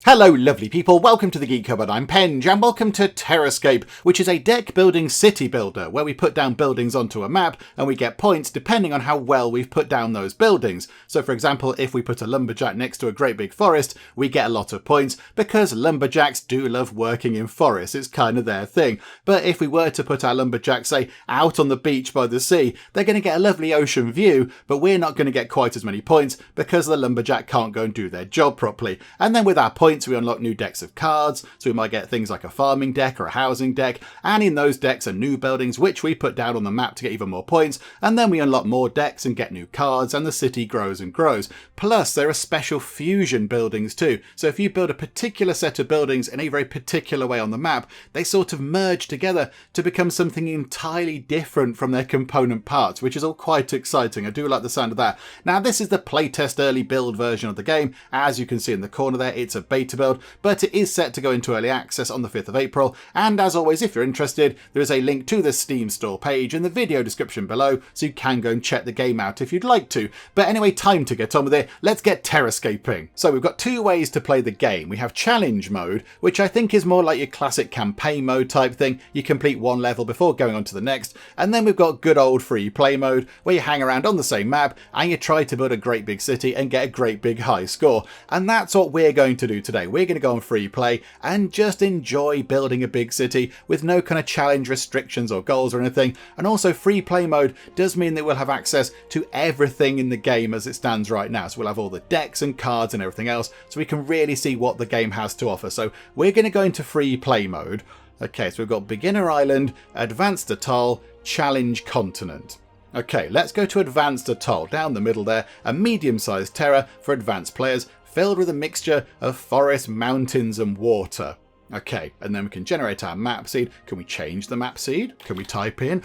Hello lovely people, welcome to the Geek Cupboard, I'm Penge, and welcome to TerraScape, which is a deck building city builder, where we put down buildings onto a map, and we get points depending on how well we've put down those buildings. So for example, if we put a lumberjack next to a great big forest, we get a lot of points, because lumberjacks do love working in forests, it's kind of their thing. But if we were to put our lumberjacks, say, out on the beach by the sea, they're going to get a lovely ocean view, but we're not going to get quite as many points, because the lumberjack can't go and do their job properly. And then with our points, we unlock new decks of cards, so we might get things like a farming deck or a housing deck, and in those decks are new buildings which we put down on the map to get even more points, and then we unlock more decks and get new cards, and the city grows and grows. Plus there are special fusion buildings too, so if you build a particular set of buildings in a very particular way on the map, they sort of merge together to become something entirely different from their component parts, which is all quite exciting. I do like the sound of that. Now this is the playtest early build version of the game. As you can see in the corner there, it's a beta build, but it is set to go into early access on the 5th of April, and as always, if you're interested, there is a link to the Steam store page in the video description below, so you can go and check the game out if you'd like to. But anyway, time to get on with it. Let's get terrascaping. So we've got two ways to play the game. We have challenge mode, which I think is more like your classic campaign mode type thing. You complete one level before going on to the next, and then we've got good old free play mode, where you hang around on the same map and you try to build a great big city and get a great big high score. And that's what we're going to do today. We're going to go on free play and just enjoy building a big city with no kind of challenge restrictions or goals or anything. And also free play mode does mean that we'll have access to everything in the game as it stands right now. So we'll have all the decks and cards and everything else, so we can really see what the game has to offer. So we're going to go into free play mode. Okay, so we've got beginner island, advanced atoll, challenge continent. Okay, let's go to advanced atoll, down the middle there, a medium-sized terra for advanced players, filled with a mixture of forest, mountains and water. Okay, and then we can generate our map seed. Can we change the map seed? Can we type in?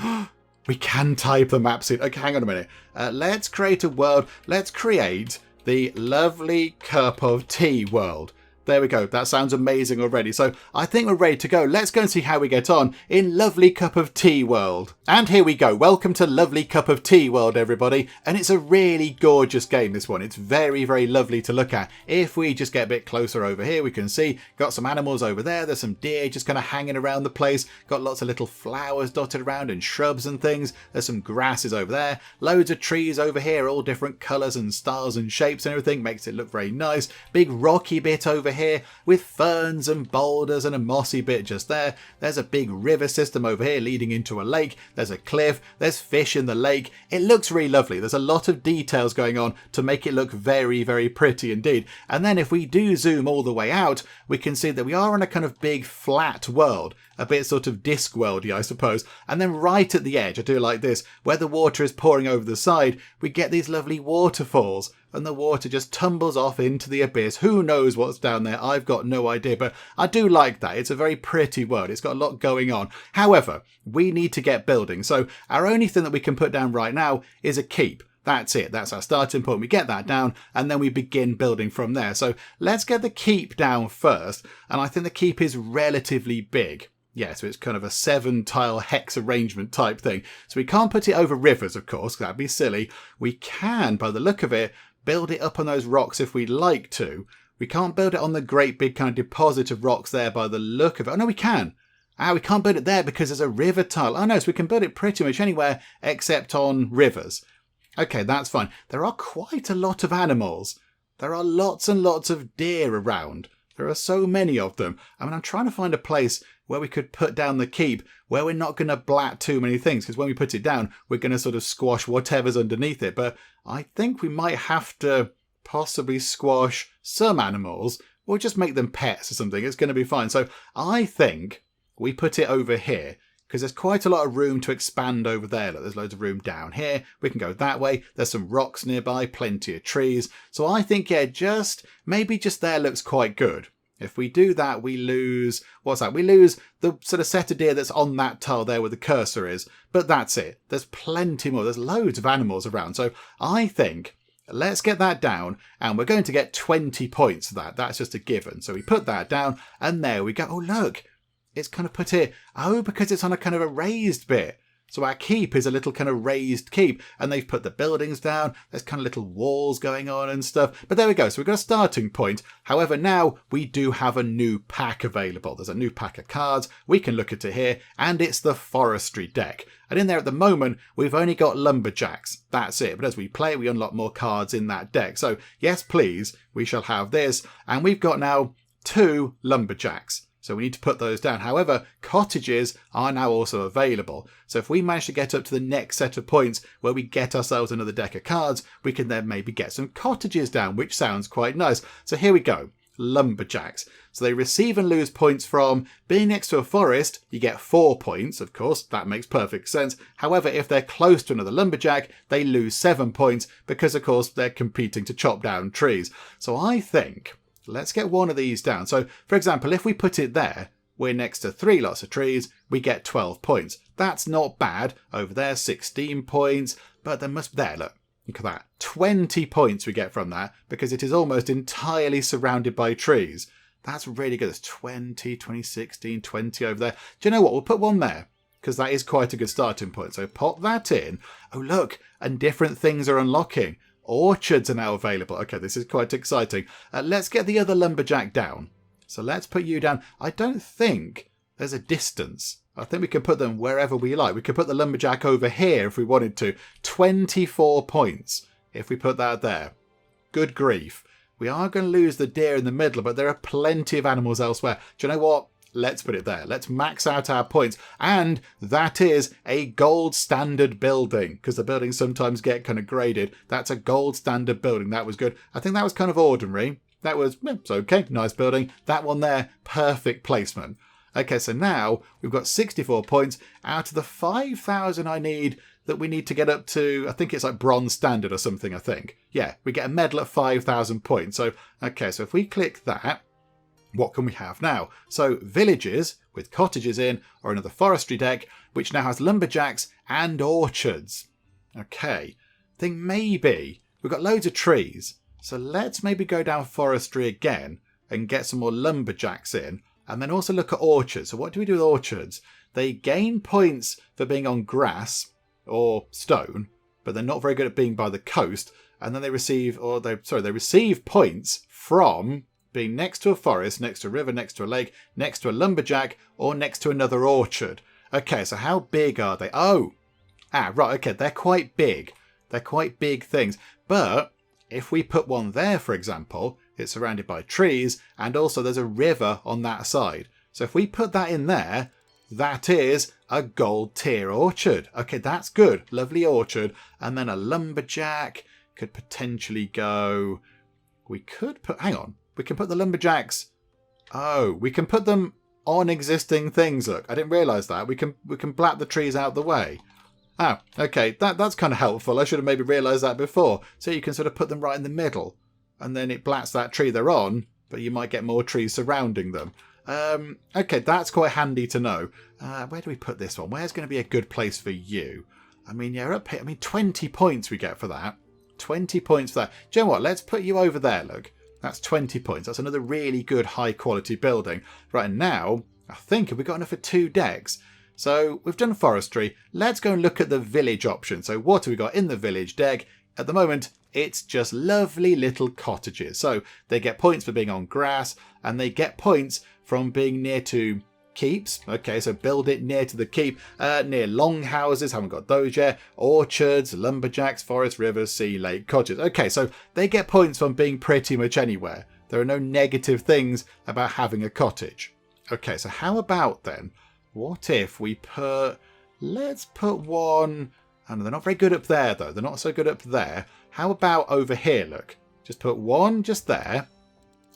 We can type the map seed. Okay, hang on a minute. Let's create a world. Let's create the lovely cup of tea world. There we go. That sounds amazing already. So I think we're ready to go. Let's go and see how we get on in Lovely Cup of Tea World. And here we go. Welcome to Lovely Cup of Tea World, everybody. And it's a really gorgeous game, this one. It's very, very lovely to look at. If we just get a bit closer over here, we can see got some animals over there. There's some deer just kind of hanging around the place. Got lots of little flowers dotted around and shrubs and things. There's some grasses over there. Loads of trees over here, all different colours and styles and shapes and everything. Makes it look very nice. Big rocky bit over here with ferns and boulders and a mossy bit just there. There's a big river system over here leading into a lake. There's a cliff. There's fish in the lake. It looks really lovely. There's a lot of details going on to make it look very, very pretty indeed. And then if we do zoom all the way out, we can see that we are in a kind of big flat world. A bit sort of disc worldy, I suppose. And then right at the edge, I do like this, where the water is pouring over the side, we get these lovely waterfalls. And the water just tumbles off into the abyss. Who knows what's down there? I've got no idea, but I do like that. It's a very pretty world. It's got a lot going on. However, we need to get building. So our only thing that we can put down right now is a keep. That's it. That's our starting point. We get that down and then we begin building from there. So let's get the keep down first. And I think the keep is relatively big. Yeah, so it's kind of a 7-tile hex arrangement type thing. So we can't put it over rivers, of course, 'cause that'd be silly. We can, by the look of it, build it up on those rocks if we'd like to. We can't build it on the great big kind of deposit of rocks there by the look of it. Oh, no, we can. We can't build it there because there's a river tile. Oh, no, so we can build it pretty much anywhere except on rivers. Okay, that's fine. There are quite a lot of animals. There are lots and lots of deer around. There are so many of them. I mean, I'm trying to find a place where we could put down the keep where we're not going to blat too many things, because when we put it down, we're going to sort of squash whatever's underneath it. But I think we might have to possibly squash some animals or just make them pets or something. It's going to be fine. So I think we put it over here, because there's quite a lot of room to expand over there. Look, there's loads of room down here. We can go that way. There's some rocks nearby, plenty of trees. So I think, yeah, maybe just there looks quite good. If we do that, we lose, what's that? We lose the sort of set of deer that's on that tile there where the cursor is. But that's it. There's plenty more. There's loads of animals around. So I think let's get that down, and we're going to get 20 points for that. That's just a given. So we put that down, and there we go. Oh, look. It's kind of put it, because it's on a kind of a raised bit. So our keep is a little kind of raised keep, and they've put the buildings down. There's kind of little walls going on and stuff. But there we go. So we've got a starting point. However, now we do have a new pack available. There's a new pack of cards. We can look at it here, and it's the forestry deck. And in there at the moment, we've only got lumberjacks. That's it. But as we play, we unlock more cards in that deck. So yes, please, we shall have this. And we've got now 2 lumberjacks. So we need to put those down. However, cottages are now also available. So if we manage to get up to the next set of points where we get ourselves another deck of cards, we can then maybe get some cottages down, which sounds quite nice. So here we go. Lumberjacks. So they receive and lose points from being next to a forest. You get 4 points, of course. That makes perfect sense. However, if they're close to another lumberjack, they lose 7 points because, of course, they're competing to chop down trees. So I think... let's get one of these down. So, for example, if we put it there, we're next to 3 lots of trees, we get 12 points. That's not bad. Over there, 16 points. But there must... there, look at that. 20 points we get from that because it is almost entirely surrounded by trees. That's really good. There's 20, 16, 20 over there. Do you know what? We'll put one there because that is quite a good starting point. So pop that in. Oh, look. And different things are unlocking. Orchards are now available. Okay, this is quite exciting. Let's get the other lumberjack down. So let's put you down. I don't think there's a distance. I think we can put them wherever we like. We could put the lumberjack over here if we wanted to. 24 points if we put that there. Good grief. We are going to lose the deer in the middle, but there are plenty of animals elsewhere. Do you know what? Let's put it there. Let's max out our points. And that is a gold standard building because the buildings sometimes get kind of graded. That's a gold standard building. That was good. I think that was kind of ordinary. That was, it's okay. Nice building. That one there, perfect placement. Okay, so now we've got 64 points out of the 5,000 I need that we need to get up to, I think it's like bronze standard or something, I think. Yeah, we get a medal at 5,000 points. So, okay, so if we click that, what can we have now? So villages with cottages in, or another forestry deck, which now has lumberjacks and orchards. Okay, I think maybe we've got loads of trees. So let's maybe go down forestry again and get some more lumberjacks in. And then also look at orchards. So what do we do with orchards? They gain points for being on grass or stone, but they're not very good at being by the coast. And then they receive, they receive points from being next to a forest, next to a river, next to a lake, next to a lumberjack, or next to another orchard. Okay, so how big are they? Oh, right, okay, they're quite big. They're quite big things. But if we put one there, for example, it's surrounded by trees, and also there's a river on that side. So if we put that in there, that is a gold tier orchard. Okay, that's good. Lovely orchard. And then a lumberjack could potentially go... we could put... hang on. We can put the lumberjacks... oh, we can put them on existing things. Look, I didn't realise that. We can blat the trees out the way. Oh, okay, that's kind of helpful. I should have maybe realised that before. So you can sort of put them right in the middle. And then it blats that tree they're on, but you might get more trees surrounding them. Okay, that's quite handy to know. Where do we put this one? Where's going to be a good place for you? I mean, you're up here. I mean, 20 points we get for that. 20 points for that. Do you know what? Let's put you over there, look. That's 20 points. That's another really good high-quality building. Right, and now, I think, have we got enough for 2 decks? So, we've done forestry. Let's go and look at the village option. So, what have we got in the village deck? At the moment, it's just lovely little cottages. So, they get points for being on grass, and they get points from being near to keeps. Okay, so build it near to the keep. Near longhouses, haven't got those yet. Orchards, lumberjacks, forest, rivers, sea, lake, cottages. Okay, so they get points from being pretty much anywhere. There are no negative things about having a cottage. Okay, so how about then, what if we put... let's put one... and they're not very good up there, though. They're not so good up there. How about over here, look? Just put one just there.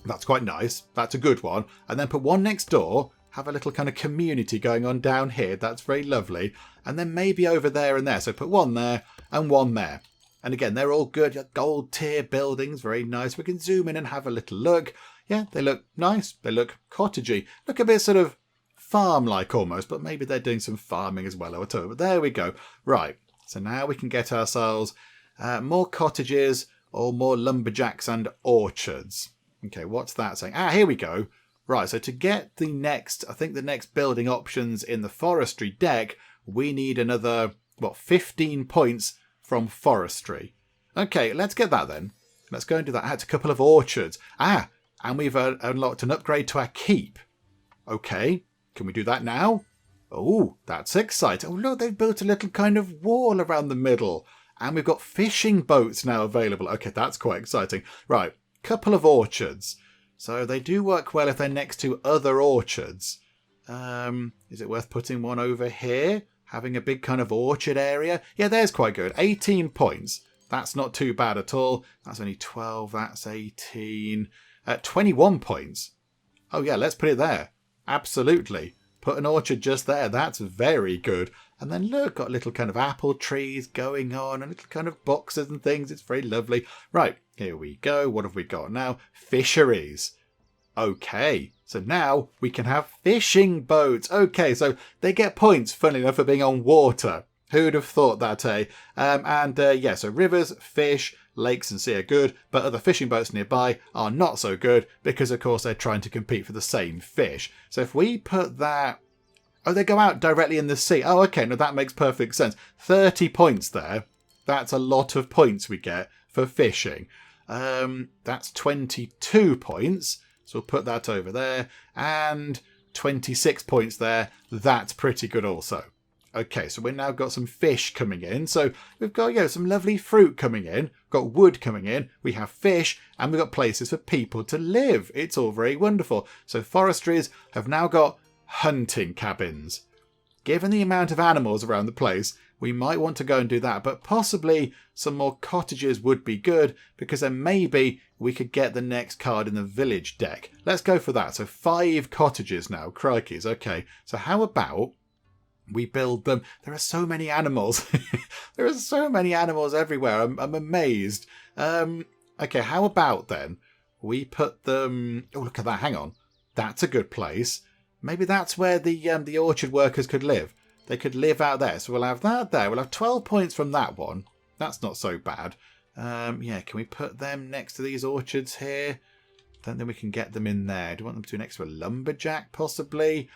That's quite nice. That's a good one. And then put one next door. Have a little kind of community going on down here. That's very lovely. And then maybe over there and there. So put one there and one there. And again, they're all good. Gold tier buildings. Very nice. We can zoom in and have a little look. Yeah, they look nice. They look cottagey. Look a bit sort of farm-like almost. But maybe they're doing some farming as well or whatever. But there we go. Right. So now we can get ourselves more cottages or more lumberjacks and orchards. Okay, what's that saying? Here we go. Right, so to get the next, I think the next building options in the forestry deck, we need another, 15 points from forestry. Okay, let's get that then. Let's go and do that. That's a couple of orchards. And we've unlocked an upgrade to our keep. Okay, can we do that now? Oh, that's exciting. Oh, look, they've built a little kind of wall around the middle. And we've got fishing boats now available. Okay, that's quite exciting. Right, couple of orchards. So they do work well if they're next to other orchards. Is it worth putting one over here? Having a big kind of orchard area? Yeah, there's quite good. 18 points. That's not too bad at all. That's only 12. That's 18. 21 points. Oh, yeah, let's put it there. Absolutely. Put an orchard just there. That's very good. And then look, got little kind of apple trees going on and little kind of boxes and things. It's very lovely. Right, here we go. What have we got now? Fisheries. Okay, so now we can have fishing boats. Okay, so they get points, funnily enough, for being on water. Who'd have thought that, eh? Yeah, so rivers, fish, lakes and sea are good, but other fishing boats nearby are not so good because, of course, they're trying to compete for the same fish. So if we put that... Oh, they go out directly in the sea. Oh, okay, no, that makes perfect sense. 30 points there. That's a lot of points we get for fishing. That's 22 points. So we'll put that over there. And 26 points there. That's pretty good also. Okay, so we've now got some fish coming in. So we've got, some lovely fruit coming in. We've got wood coming in. We have fish. And we've got places for people to live. It's all very wonderful. So forestries have now got hunting cabins. Given the amount of animals around the place, we might want to go and do that. But possibly some more cottages would be good because then maybe we could get the next card in the village deck. Let's go for that. So 5 cottages now. Crikeys. Okay. So how about we build them? There are so many animals. There are so many animals everywhere. I'm amazed. Okay, how about then we put them... Oh, look at that. Hang on. That's a good place. Maybe that's where the orchard workers could live. They could live out there. So we'll have that there. We'll have 12 points from that one. That's not so bad. Yeah, can we put them next to these orchards here? Don't think we can get them in there. Do you want them to be next to a lumberjack, possibly?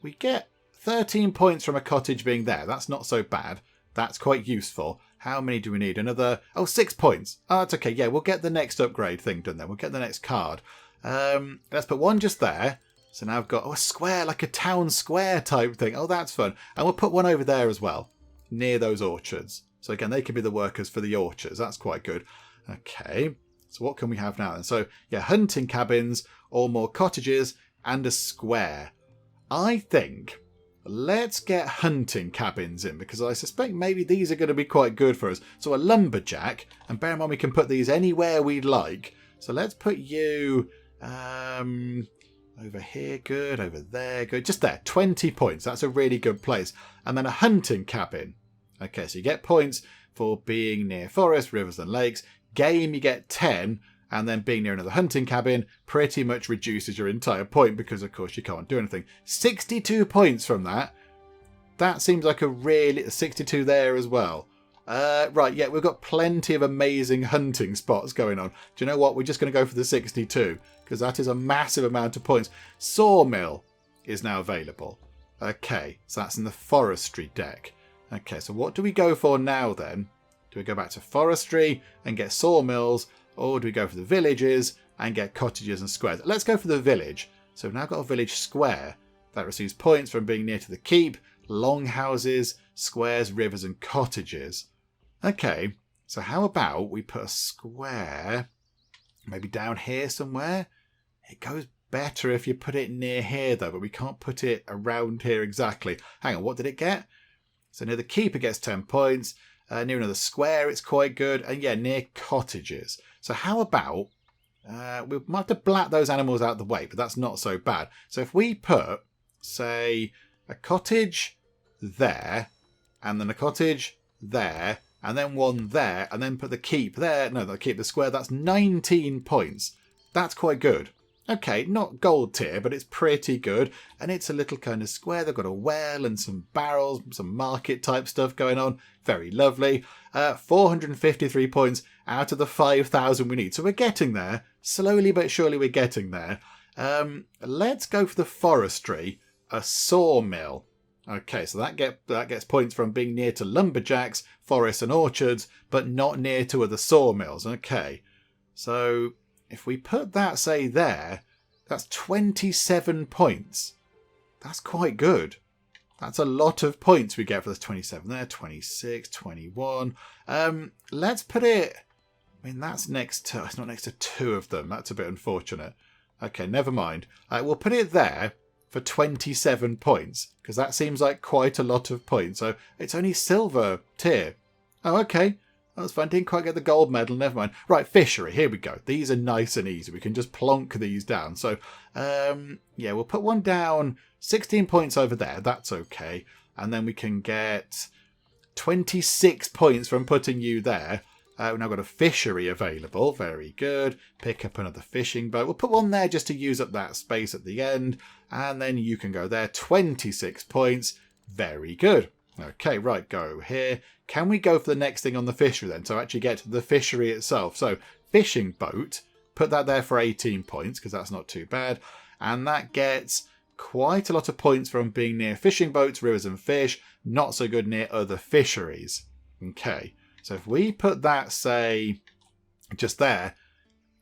We get 13 points from a cottage being there. That's not so bad. That's quite useful. How many do we need? Another... Oh, 6 points. Oh, that's okay. Yeah, we'll get the next upgrade thing done then. We'll get the next card. Let's put one just there. So now I've got a square, like a town square type thing. Oh, that's fun. And we'll put one over there as well, near those orchards. So again, they could be the workers for the orchards. That's quite good. Okay, so what can we have now then? So yeah, hunting cabins or more cottages and a square. I think let's get hunting cabins in because I suspect maybe these are going to be quite good for us. So a lumberjack, and bear in mind we can put these anywhere we'd like. So let's put you... over here, good. Over there, good. Just there, 20 points. That's a really good place. And then a hunting cabin. Okay, so you get points for being near forests, rivers and lakes. Game, you get 10. And then being near another hunting cabin pretty much reduces your entire point because, of course, you can't do anything. 62 points from that. That seems like a really... 62 there as well. Right, yeah, we've got plenty of amazing hunting spots going on. Do you know what? We're just going to go for the 62 because that is a massive amount of points. Sawmill is now available. Okay, so that's in the forestry deck. Okay, so what do we go for now then? Do we go back to forestry and get sawmills, or do we go for the villages and get cottages and squares? Let's go for the village. So we've now got a village square that receives points from being near to the keep, longhouses, squares, rivers and cottages. Okay, so how about we put a square maybe down here somewhere? It goes better if you put it near here though, but we can't put it around here exactly. Hang on, what did it get? So near the keep it gets 10 points. Near another square it's quite good. And yeah, near cottages. So how about, we might have to black those animals out of the way, but that's not so bad. So if we put, say, a cottage there, and then a cottage there, and then one there, and then put the keep there. No, the keep, the square. That's 19 points. That's quite good. Okay, not gold tier, but it's pretty good. And it's a little kind of square. They've got a well and some barrels, some market type stuff going on. Very lovely. 453 points out of the 5,000 we need. So we're getting there. Slowly but surely we're getting there. Let's go for the forestry. A sawmill. Okay, so that gets points from being near to lumberjacks, forests and orchards, but not near to other sawmills. Okay, so if we put that, say, there, that's 27 points. That's quite good. That's a lot of points we get for this 27 there, 26, 21. Let's put it... I mean, that's next to... It's not next to two of them. That's a bit unfortunate. Okay, never mind. We'll put it there for 27 points, because that seems like quite a lot of points. So it's only silver tier. Oh, okay. That's fine. Didn't quite get the gold medal. Never mind. Right, fishery. Here we go. These are nice and easy. We can just plonk these down. So, yeah, we'll put one down. 16 points over there. That's okay. And then we can get 26 points from putting you there. We've now got a fishery available. Very good. Pick up another fishing boat. We'll put one there just to use up that space at the end. And then you can go there. 26 points. Very good. Okay, right, go here. Can we go for the next thing on the fishery then? So actually get to the fishery itself. So fishing boat. Put that there for 18 points because that's not too bad. And that gets quite a lot of points from being near fishing boats, rivers and fish. Not so good near other fisheries. Okay. So if we put that, say, just there,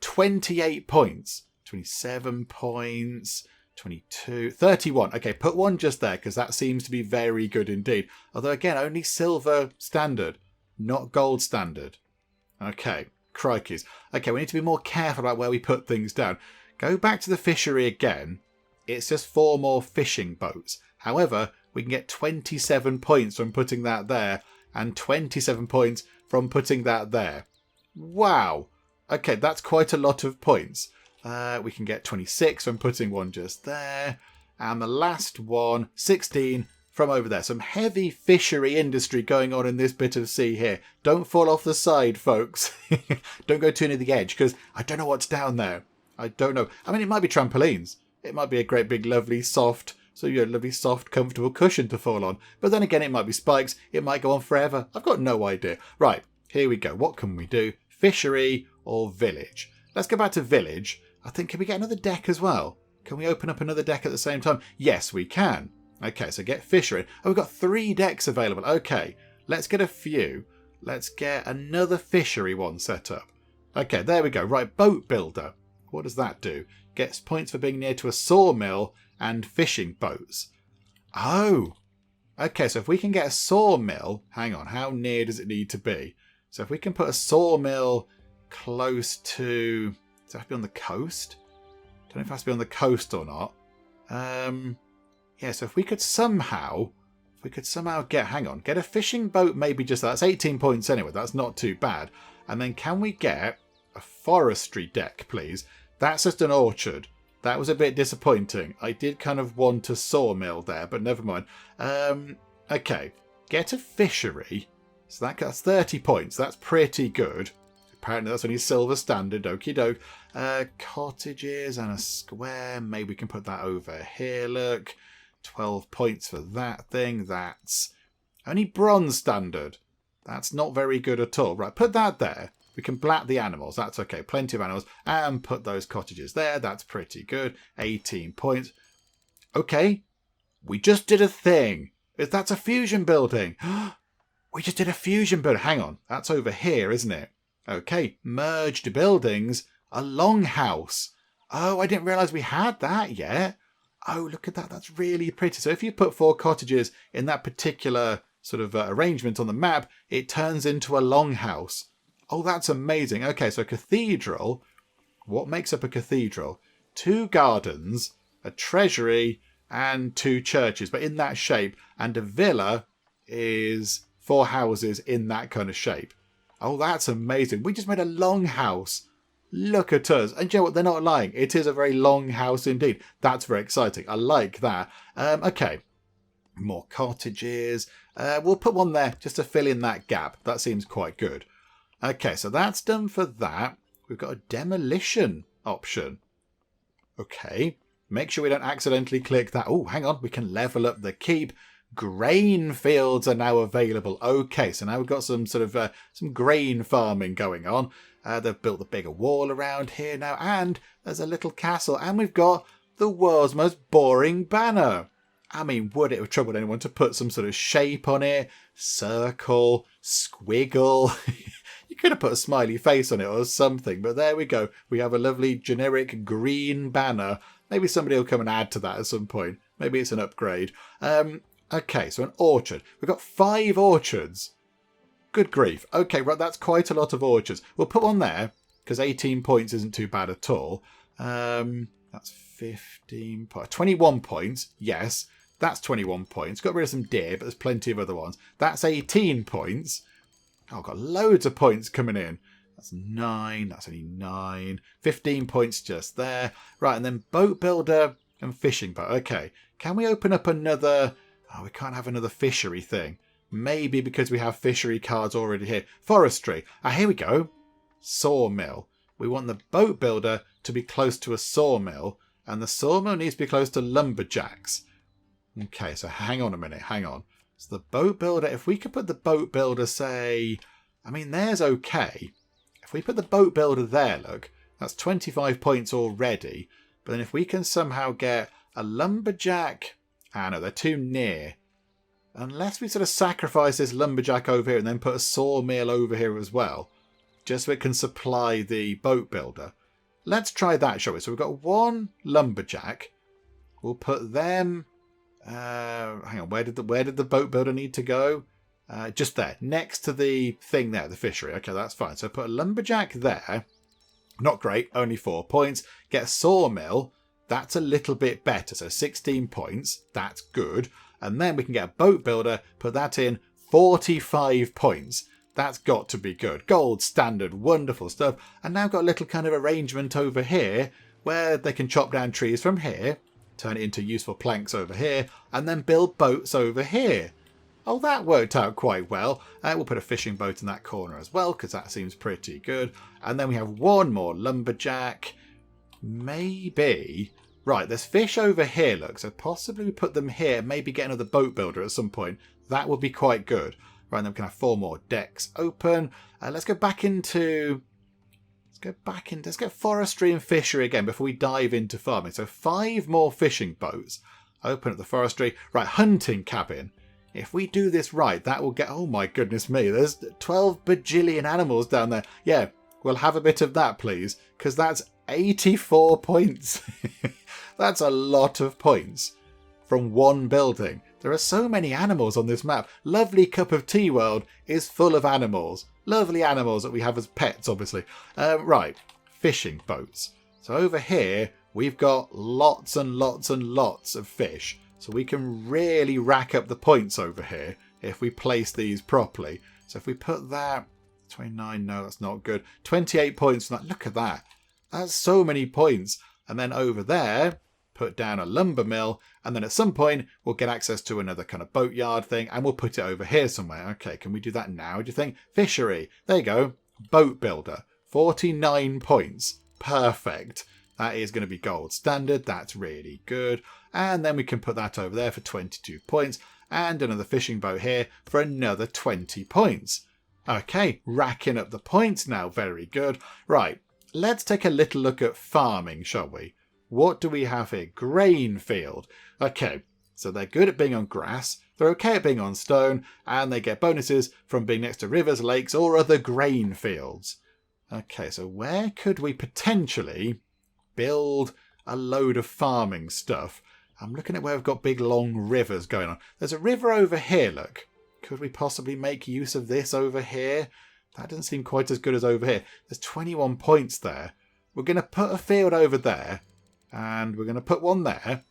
28 points, 27 points, 22, 31. Okay, put one just there because that seems to be very good indeed. Although, again, only silver standard, not gold standard. Okay, crikeys. Okay, we need to be more careful about where we put things down. Go back to the fishery again. It's just 4 more fishing boats. However, we can get 27 points from putting that there and 27 points from putting that there. Wow. Okay, that's quite a lot of points. We can get 26 from putting one just there. And the last one, 16 from over there. Some heavy fishery industry going on in this bit of sea here. Don't fall off the side, folks. Don't go too near the edge because I don't know what's down there. I don't know. I mean, it might be trampolines. It might be a great big lovely soft... So you're a lovely, soft, comfortable cushion to fall on. But then again, it might be spikes. It might go on forever. I've got no idea. Right, here we go. What can we do? Fishery or village? Let's go back to village. I think, can we get another deck as well? Can we open up another deck at the same time? Yes, we can. Okay, so get fishery. Oh, we've got 3 decks available. Okay, let's get a few. Let's get another fishery one set up. Okay, there we go. Right, boat builder. What does that do? Gets points for being near to a sawmill and fishing boats. Oh, okay, so if we can get a sawmill, hang on, how near does it need to be? So if we can put a sawmill close to, does it have to be on the coast? Don't know if it has to be on the coast or not. Yeah, so if we could somehow get, hang on, get a fishing boat, maybe just that's 18 points anyway, that's not too bad. And then can we get a forestry deck, please? That's just an orchard. That was a bit disappointing. I did kind of want a sawmill there, but never mind. Okay, get a fishery. So that's 30 points. That's pretty good. Apparently that's only silver standard. Okie doke. Cottages and a square. Maybe we can put that over here. Look, 12 points for that thing. That's only bronze standard. That's not very good at all. Right, put that there. We can blat the animals. That's okay. Plenty of animals. And put those cottages there. That's pretty good. 18 points. Okay. We just did a thing. That's a fusion building. We just did a fusion building. Hang on. That's over here, isn't it? Okay. Merged buildings. A longhouse. Oh, I didn't realise we had that yet. Oh, look at that. That's really pretty. So if you put 4 cottages in that particular sort of arrangement on the map, it turns into a longhouse. Oh, that's amazing. Okay, so a cathedral. What makes up a cathedral? 2 gardens, a treasury, and 2 churches, but in that shape. And a villa is 4 houses in that kind of shape. Oh, that's amazing. We just made a longhouse. Look at us. And you know what? They're not lying. It is a very long house indeed. That's very exciting. I like that. Okay. More cottages. We'll put one there just to fill in that gap. That seems quite good. Okay, so that's done for that. We've got a demolition option. Okay. Make sure we don't accidentally click that. Oh, hang on. We can level up the keep. Grain fields are now available. Okay, so now we've got some sort of some grain farming going on. They've built a bigger wall around here now. And there's a little castle. And we've got the world's most boring banner. I mean, would it have troubled anyone to put some sort of shape on it? Circle, squiggle. You could have put a smiley face on it or something, but there we go. We have a lovely generic green banner. Maybe somebody will come and add to that at some point. Maybe it's an upgrade. Okay, so an orchard. We've got 5 orchards. Good grief. Okay, right, that's quite a lot of orchards. We'll put one there, because 18 points isn't too bad at all. That's 15 points. 21 points, yes. That's 21 points. Got rid of some deer, but there's plenty of other ones. That's 18 points. Oh, I've got loads of points coming in. That's 9. That's only 9. 15 points just there. Right, and then boat builder and fishing boat. Okay, can we open up another... Oh, we can't have another fishery thing. Maybe because we have fishery cards already here. Forestry. Ah, here we go. Sawmill. We want the boat builder to be close to a sawmill. And the sawmill needs to be close to lumberjacks. Okay, so hang on a minute, hang on. So the boat builder, if we could put the boat builder, say... I mean, there's okay. If we put the boat builder there, look, that's 25 points already. But then if we can somehow get a lumberjack... Ah, no, they're too near. Unless we sort of sacrifice this lumberjack over here and then put a sawmill over here as well. Just so it can supply the boat builder. Let's try that, shall we? So we've got 1 lumberjack. We'll put them... hang on, where did the boat builder need to go? Just there, next to the thing there, the fishery. Okay, that's fine. So put a lumberjack there. Not great, only 4 points. Get a sawmill. That's a little bit better. So 16 points. That's good. And then we can get a boat builder. Put that in. 45 points. That's got to be good. Gold standard, wonderful stuff. And now got a little kind of arrangement over here where they can chop down trees from here, turn it into useful planks over here, and then build boats over here. Oh, that worked out quite well. We'll put a fishing boat in that corner as well, because that seems pretty good. And then we have 1 more lumberjack. Maybe... Right, there's fish over here, look. So possibly we put them here, maybe get another boat builder at some point. That would be quite good. Right, then we can have 4 more decks open. Let's go back into... Let's get forestry and fishery again before we dive into farming. So 5 more fishing boats. Open up the forestry. Right, hunting cabin. If we do this right, that will get... Oh my goodness me, there's 12 bajillion animals down there. Yeah, we'll have a bit of that, please, because that's 84 points. That's a lot of points from 1 building. There are so many animals on this map. Lovely Cup of Tea World is full of animals. Lovely animals that we have as pets, obviously. Right, fishing boats. So over here, we've got lots and lots and lots of fish. So we can really rack up the points over here if we place these properly. So if we put that... 29, no, that's not good. 28 points from that. Look at that. That's so many points. And then over there, put down a lumber mill. And then at some point, we'll get access to another kind of boatyard thing. And we'll put it over here somewhere. Okay, can we do that now, do you think? Fishery. There you go. Boat builder. 49 points. Perfect. That is going to be gold standard. That's really good. And then we can put that over there for 22 points. And another fishing boat here for another 20 points. Okay, racking up the points now. Very good. Right, let's take a little look at farming, shall we? What do we have here? Grain field. Okay, so they're good at being on grass. They're okay at being on stone. And they get bonuses from being next to rivers, lakes, or other grain fields. Okay, so where could we potentially build a load of farming stuff? I'm looking at where we've got big long rivers going on. There's a river over here, look. Could we possibly make use of this over here? That doesn't seem quite as good as over here. There's 21 points there. We're going to put a field over there. And we're going to put one there.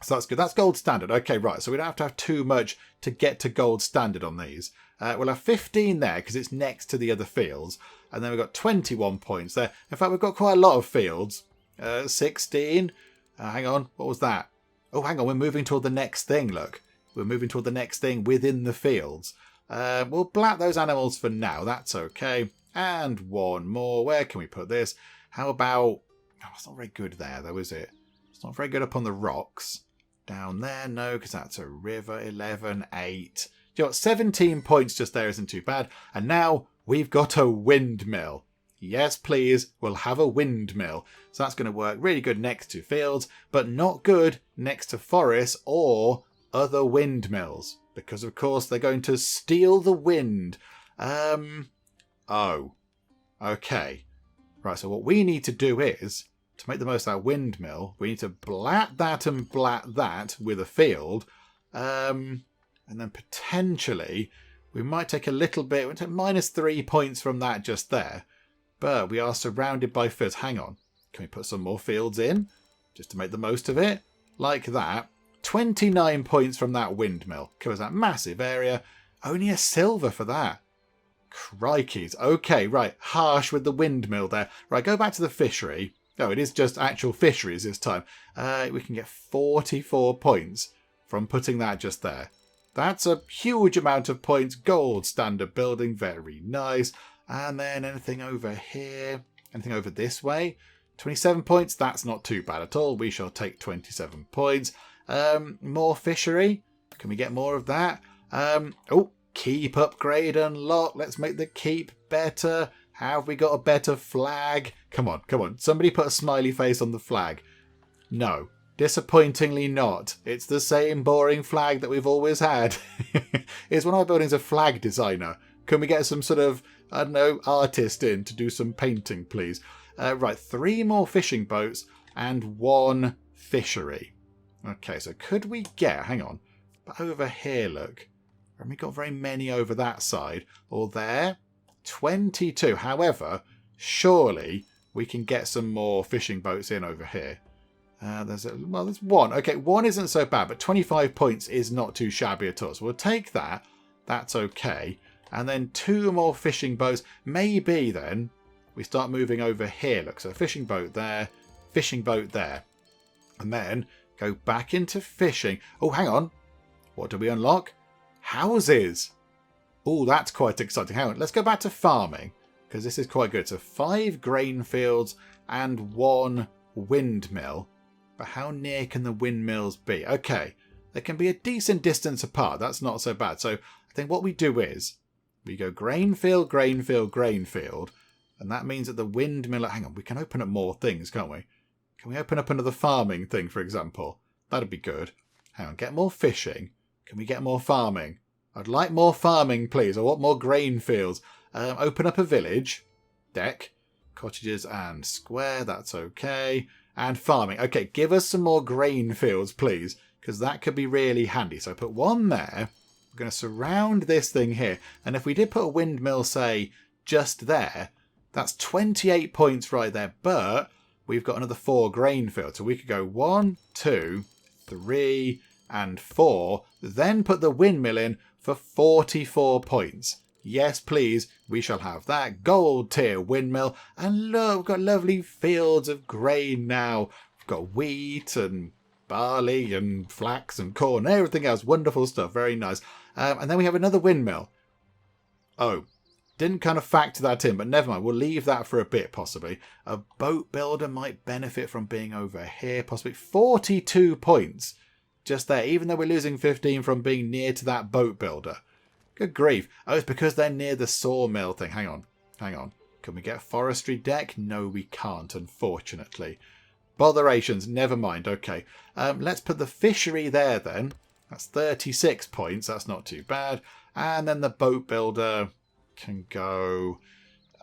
So that's good. That's gold standard. Okay, right. So we don't have to have too much to get to gold standard on these. We'll have 15 there because it's next to the other fields. And then we've got 21 points there. In fact, we've got quite a lot of fields. 16. Hang on. What was that? Oh, hang on. We're moving toward the next thing, look. We're moving toward the next thing within the fields. We'll black those animals for now. That's okay. And one more. Where can we put this? How about... Oh, it's not very good there, though, is it? It's not very good up on the rocks. Down there, no, because that's a river. 11, 8. You got 17 points just there isn't too bad. And now we've got a windmill. Yes, please. We'll have a windmill. So that's going to work really good next to fields, but not good next to forests or other windmills. Because, of course, they're going to steal the wind. Oh. Okay. Right, so what we need to do is, to make the most of our windmill, we need to blat that and blat that with a field. And then potentially, we might take a little bit, we'll take -3 points from that just there. But we are surrounded by fields. Hang on. Can we put some more fields in? Just to make the most of it? Like that. 29 points from that windmill. Covers that massive area. Only a silver for that. Crikeys. Okay, right. Harsh with the windmill there. Right, go back to the fishery. Oh, it is just actual fisheries this time. We can get 44 points from putting that just there. That's a huge amount of points. Gold standard building. Very nice. And then anything over here? Anything over this way? 27 points. That's not too bad at all. We shall take 27 points. More fishery. Can we get more of that? Oh, keep upgrade unlock. Let's make the keep better. Have we got a better flag? Come on, come on. Somebody put a smiley face on the flag. No. Disappointingly not. It's the same boring flag that we've always had. Is one of our buildings a flag designer? Can we get some sort of, I don't know, artist in to do some painting, please? Right, 3 more fishing boats and 1 fishery. Okay, so could we get, hang on, but over here, look. Haven't we got very many over that side? Or there? 22. However, surely we can get some more fishing boats in over here. There's 1. Okay, 1 isn't so bad, but 25 points is not too shabby at all. So we'll take that. That's okay. And then 2 more fishing boats. Maybe then we start moving over here. Look, so fishing boat there, and then go back into fishing. Oh, hang on. What do we unlock? Houses. Oh, that's quite exciting. Hang on. Let's go back to farming because this is quite good. So 5 grain fields and 1 windmill. But how near can the windmills be? Okay. They can be a decent distance apart. That's not so bad. So I think what we do is we go grain field, grain field, grain field. And that means that the windmill... Hang on, we can open up more things, can't we? Can we open up another farming thing, for example? That'd be good. Hang on, get more fishing. Can we get more farming? I'd like more farming, please. I want more grain fields. Open up a village. Deck. Cottages and square. That's okay. And farming. Okay, give us some more grain fields, please. Because that could be really handy. So put 1 there. We're going to surround this thing here. And if we did put a windmill, say, just there, that's 28 points right there. But we've got another 4 grain fields. So we could go 1, 2, 3, and 4. Then put the windmill in for 44 points. Yes, please. We shall have that gold tier windmill. And look, we've got lovely fields of grain now. We've got wheat and barley and flax and corn and everything else. Wonderful stuff. Very nice. And then we have another windmill. Oh, didn't kind of factor that in, but never mind. We'll leave that for a bit, possibly. A boat builder might benefit from being over here, possibly. 42 points just there, even though we're losing 15 from being near to that boat builder. Good grief. Oh, it's because they're near the sawmill thing. Hang on. Hang on. Can we get a forestry deck? No, we can't, unfortunately. Botherations. Never mind. Okay. Let's put the fishery there then. That's 36 points. That's not too bad. And then the boat builder can go...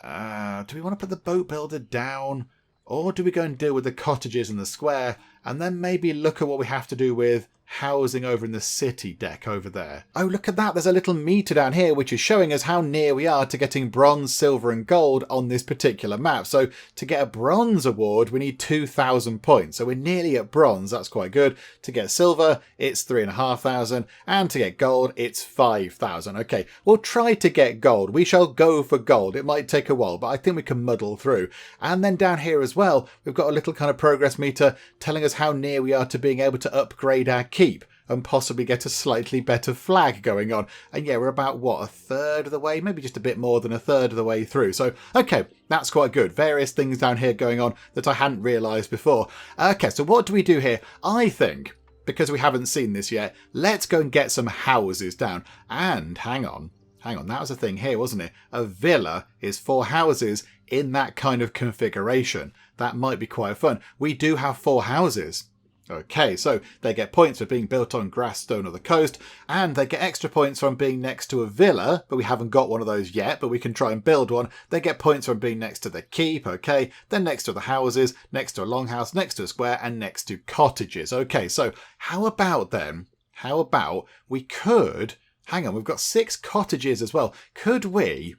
do we want to put the boat builder down? Or do we go and deal with the cottages in the square? And then maybe look at what we have to do with housing over in the city deck over there. Oh, look at that. There's a little meter down here which is showing us how near we are to getting bronze, silver and gold on this particular map. So to get a bronze award, we need 2,000 points. So we're nearly at bronze. That's quite good. To get silver, it's 3,500. And to get gold, it's 5,000. Okay, we'll try to get gold. We shall go for gold. It might take a while, but I think we can muddle through. And then down here as well, we've got a little kind of progress meter telling us how near we are to being able to upgrade our keep and possibly get a slightly better flag going on. And yeah, we're about, what, a third of the way? Maybe just a bit more than a third of the way through. So, okay, that's quite good. Various things down here going on that I hadn't realised before. Okay, so what do we do here? I think, because we haven't seen this yet, let's go and get some houses down. And, hang on, Hang on, that was a thing here, wasn't it? A villa is 4 houses in that kind of configuration. That might be quite fun. We do have 4 houses. Okay, so they get points for being built on grass, stone or the coast, and they get extra points from being next to a villa, but we haven't got one of those yet, but we can try and build one. They get points from being next to the keep, okay, then next to the houses, next to a longhouse, next to a square, and next to cottages. Okay, so how about we could, hang on, we've got 6 cottages as well. Could we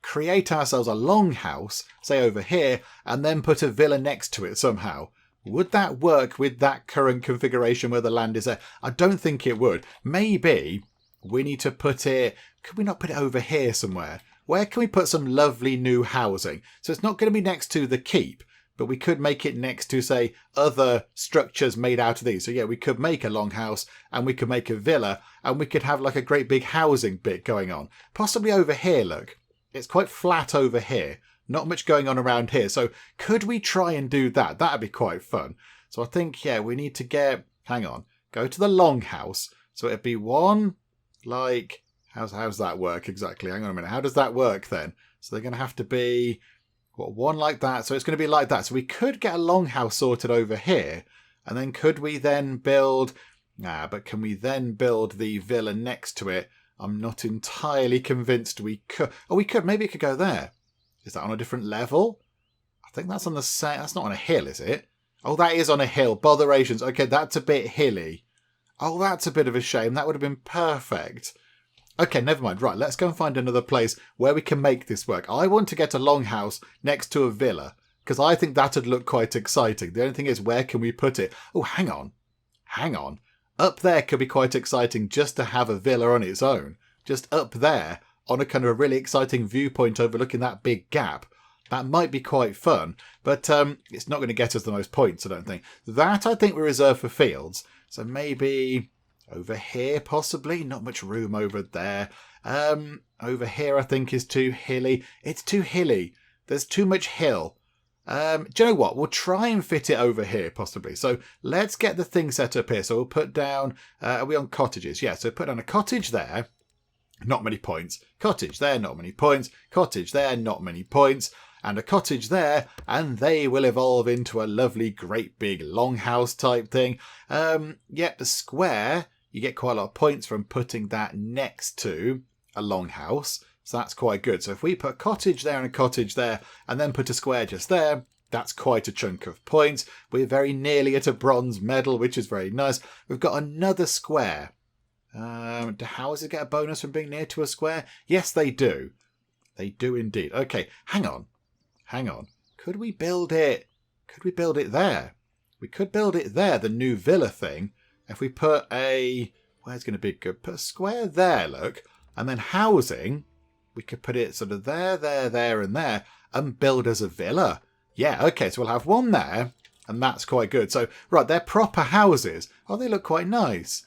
create ourselves a longhouse, say over here, and then put a villa next to it somehow? Would that work with that current configuration where the land is there? I don't think it would. Maybe we need to put it... Could we not put it over here somewhere? Where can we put some lovely new housing? So it's not going to be next to the keep, but we could make it next to, say, other structures made out of these. So yeah, we could make a longhouse and we could make a villa and we could have like a great big housing bit going on. Possibly over here, look. It's quite flat over here. Not much going on around here. So could we try and do that? That'd be quite fun. So I think, yeah, we need to get... Hang on. Go to the longhouse. So it'd be one, like... How's that work exactly? Hang on a minute. How does that work then? So they're going to have to be... What, one like that? So it's going to be like that. So we could get a longhouse sorted over here. And then could we then build... Nah, but can we then build the villa next to it? I'm not entirely convinced we could. Oh, we could. Maybe it could go there. Is that on a different level? I think that's on the same... That's not on a hill, is it? Oh, that is on a hill. Botherations. Okay, that's a bit hilly. Oh, that's a bit of a shame. That would have been perfect. Okay, never mind. Right, let's go and find another place where we can make this work. I want to get a longhouse next to a villa because I think that would look quite exciting. The only thing is, where can we put it? Oh, hang on. Hang on. Up there could be quite exciting just to have a villa on its own. Just up there on a kind of a really exciting viewpoint overlooking that big gap. That might be quite fun, but it's not going to get us the most points, I don't think. That, I think, we reserve for fields. So maybe over here, possibly. Not much room over there. Over here, I think, is too hilly. It's too hilly. There's too much hill. Do you know what? We'll try and fit it over here, possibly. So let's get the thing set up here. So we'll put down... are we on cottages? Yeah, so put down a cottage there. Not many points. Cottage there, not many points. Cottage there, not many points. And a cottage there, and they will evolve into a lovely, great big longhouse type thing. Yep, the square, you get quite a lot of points from putting that next to a longhouse. So that's quite good. So if we put a cottage there and a cottage there, and then put a square just there, that's quite a chunk of points. We're very nearly at a bronze medal, which is very nice. We've got another square. Do houses get a bonus from being near to a square? Yes, they do. They do indeed. Okay, hang on. Hang on. Could we build it? Could we build it there? We could build it there, the new villa thing. If we put a... Where's going to be good? Put a square there, look. And then housing, we could put it sort of there, there, and there. And build as a villa. Yeah, okay, so we'll have one there. And that's quite good. So, right, they're proper houses. Oh, they look quite nice.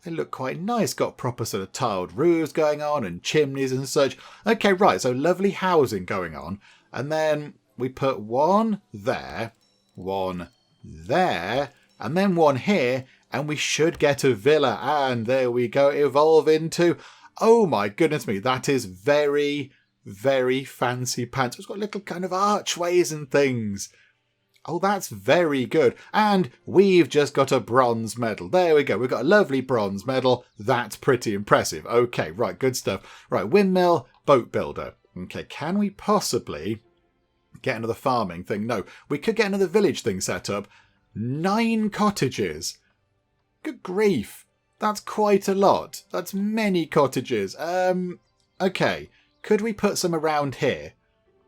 They look quite nice. Got proper sort of tiled roofs going on and chimneys and such. Okay, right, so lovely housing going on. And then we put one there, and then one here, and we should get a villa. And there we go, evolve into... Oh my goodness me, that is very, very fancy pants. It's got little kind of archways and things. Oh, that's very good. And we've just got a bronze medal. There we go. We've got a lovely bronze medal. That's pretty impressive. Okay, right, good stuff. Right, windmill, boat builder. Okay, can we possibly get another farming thing? No, we could get another village thing set up. 9 cottages. Good grief. That's quite a lot. That's many cottages. Okay, could we put some around here?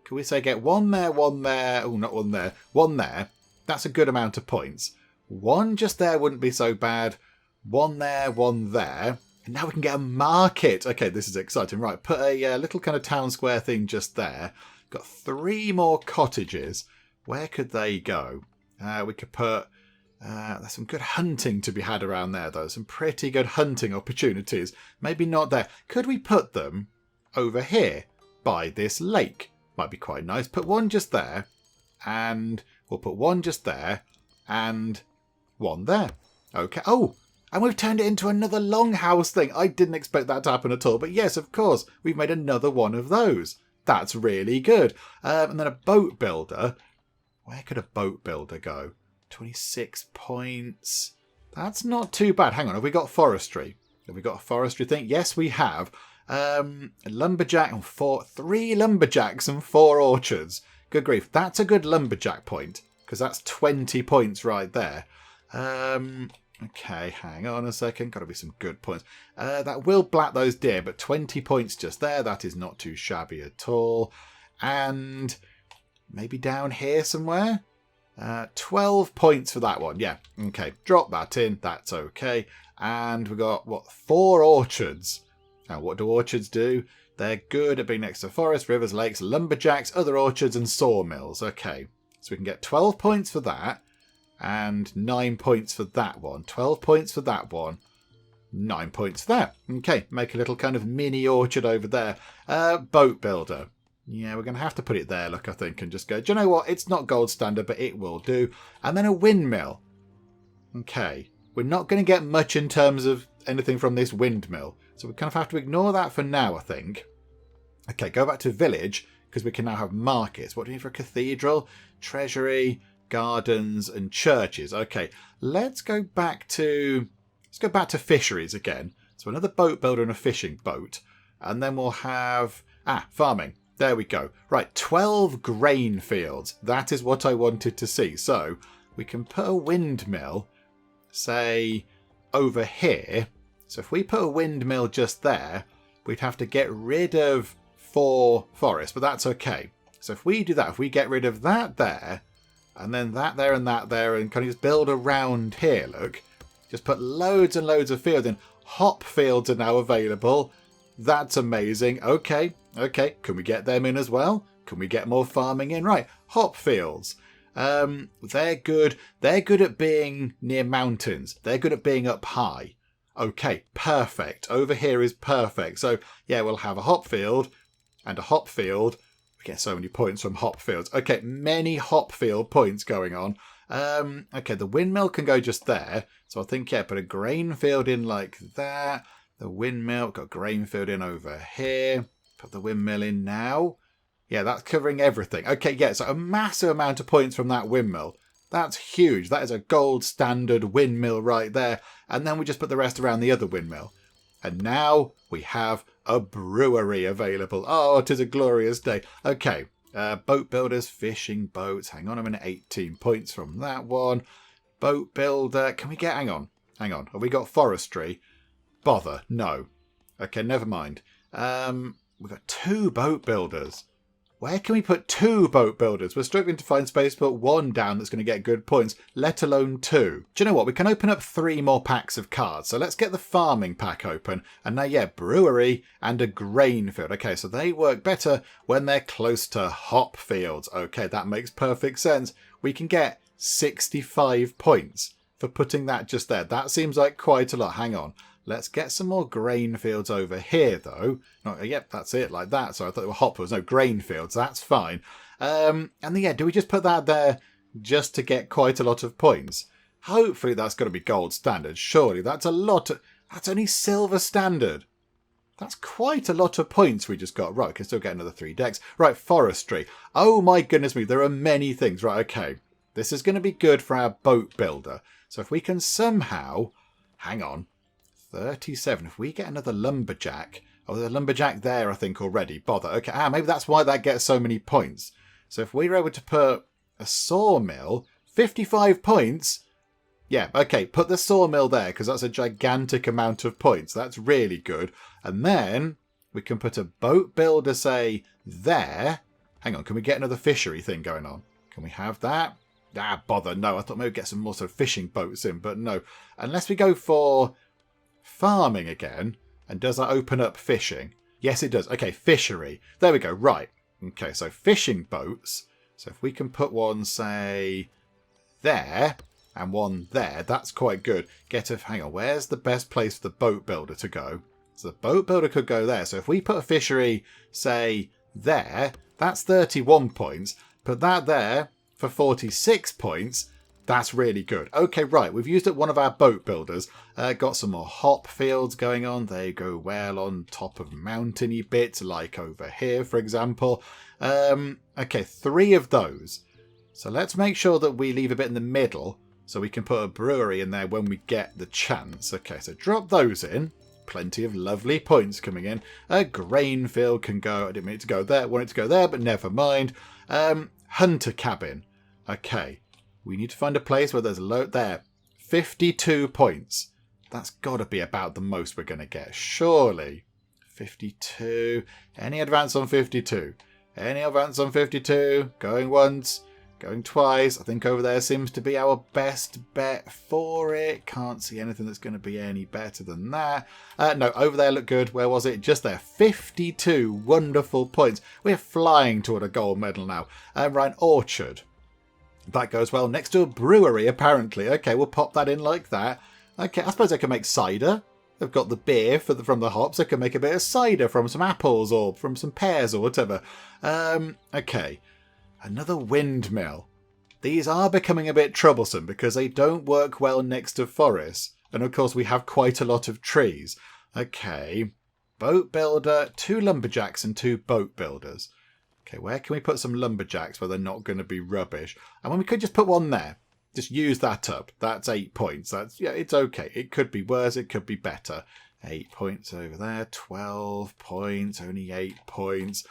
Could we say get one there, one there? Oh, not one there. One there. That's a good amount of points. One just there wouldn't be so bad. One there, one there. And now we can get a market. Okay, this is exciting. Right, put a little kind of town square thing just there. Got 3 more cottages. Where could they go? We could put... there's some good hunting to be had around there, though. Some pretty good hunting opportunities. Maybe not there. Could we put them over here by this lake? Might be quite nice. Put one just there. And we'll put one just there. And one there. Okay. Oh, And we've turned it into another longhouse thing. I didn't expect that to happen at all. But yes, of course, we've made another one of those. That's really good. And then a boat builder. Where could a boat builder go? 26 points. That's not too bad. Hang on, have we got forestry? Have we got a forestry thing? Yes, we have. A lumberjack and 3 lumberjacks and 4 orchards. Good grief. That's a good lumberjack point, because that's 20 points right there. Okay, hang on a second. Got to be some good points. That will black those deer, but 20 points just there. That is not too shabby at all. And maybe down here somewhere. 12 points for that one. Yeah, okay. Drop that in. That's okay. And we've got, 4 orchards. Now, what do orchards do? They're good at being next to forests, rivers, lakes, lumberjacks, other orchards, and sawmills. Okay, so we can get 12 points for that. And 9 points for that one. 12 points for that one. 9 points for that. Okay, make a little kind of mini orchard over there. Boat builder. Yeah, we're going to have to put it there, look, I think, and just go, do you know what? It's not gold standard, but it will do. And then a windmill. Okay, we're not going to get much in terms of anything from this windmill. So we kind of have to ignore that for now, I think. Okay, go back to village, because we can now have markets. What do we need for a cathedral? Treasury, gardens, and churches. Okay, let's go back to fisheries again. So another boat builder and a fishing boat. And then we'll have farming. There we go. Right, 12 grain fields. That is what I wanted to see. So we can put a windmill, say, over here. So if we put a windmill just there, we'd have to get rid of 4 forests, but that's okay. So if we do that, if we get rid of that there, and then that there and that there, and kind of just build around here, look. Just put loads and loads of fields in. Hop fields are now available. That's amazing. Okay. Can we get them in as well? Can we get more farming in? Right. Hop fields. They're good. They're good at being near mountains. They're good at being up high. Okay. Perfect. Over here is perfect. So, yeah, we'll have a hop field and a hop field. We get so many points from hop fields. Okay, many hop field points going on. Okay, the windmill can go just there. So I think, yeah, put a grain field in like that. The windmill, got a grain field in over here. Put the windmill in now. Yeah, that's covering everything. Okay, yeah, so a massive amount of points from that windmill. That's huge. That is a gold standard windmill right there. And then we just put the rest around the other windmill. And now we have a brewery available. Oh, it is a glorious day. Okay, boat builders, fishing boats. Hang on a minute, 18 points from that one. Boat builder. Can we get... Hang on. Have we got forestry? Bother. No. Okay, never mind. We've got 2 boat builders. Where can we put 2 boat builders? We're struggling to find space to put 1 down that's going to get good points, let alone 2. Do you know what? We can open up 3 more packs of cards. So let's get the farming pack open. And now, yeah, brewery and a grain field. Okay, so they work better when they're close to hop fields. Okay, that makes perfect sense. We can get 65 points for putting that just there. That seems like quite a lot. Hang on. Let's get some more grain fields over here, though. Yep, that's it, like that. So I thought they were hop fields. No, grain fields. That's fine. And then, yeah, do we just put that there just to get quite a lot of points? Hopefully that's got to be gold standard. Surely that's a lot. That's only silver standard. That's quite a lot of points we just got. Right, we can still get another 3 decks. Right, forestry. Oh, my goodness me. There are many things. Right, okay. This is going to be good for our boat builder. So if we can somehow... Hang on. 37. If we get another lumberjack... Oh, there's a lumberjack there, I think, already. Bother. Okay, maybe that's why that gets so many points. So if we were able to put a sawmill... 55 points? Yeah, okay, put the sawmill there, because that's a gigantic amount of points. That's really good. And then we can put a boat builder, say, there. Hang on, can we get another fishery thing going on? Can we have that? Bother. No, I thought maybe we'd get some more sort of fishing boats in, but no. Unless we go for... farming again, and does that open up fishing? Yes, it does. Okay, fishery. There we go. Right. Okay, so fishing boats. So if we can put one, say, there, and one there, that's quite good. Hang on, where's the best place for the boat builder to go? So the boat builder could go there. So if we put a fishery, say, there, that's 31 points. Put that there for 46 points. That's really good. Okay, right. We've used up one of our boat builders. Got some more hop fields going on. They go well on top of mountainy bits, like over here, for example. Okay, 3 of those. So let's make sure that we leave a bit in the middle so we can put a brewery in there when we get the chance. Okay, so drop those in. Plenty of lovely points coming in. A grain field can go. I didn't mean it to go there. Want it to go there, but never mind. Hunter cabin. Okay. We need to find a place where there's a load there. 52 points. That's got to be about the most we're going to get. Surely. 52. Any advance on 52? Any advance on 52? Going once. Going twice. I think over there seems to be our best bet for it. Can't see anything that's going to be any better than that. No, over there looked good. Where was it? Just there. 52 wonderful points. We're flying toward a gold medal now. Right, orchard. That goes well next to a brewery, apparently. Okay, we'll pop that in like that. Okay, I suppose I can make cider. They've got the beer from the hops. I can make a bit of cider from some apples or from some pears or whatever. Okay, another windmill. These are becoming a bit troublesome because they don't work well next to forests. And of course, we have quite a lot of trees. Okay, boat builder, 2 lumberjacks and 2 boat builders. Okay, where can we put some lumberjacks where they're not going to be rubbish? And when we could just put one there. Just use that up. That's 8 points. That's, yeah, it's okay. It could be worse. It could be better. 8 points over there. 12 points. Only 8 points.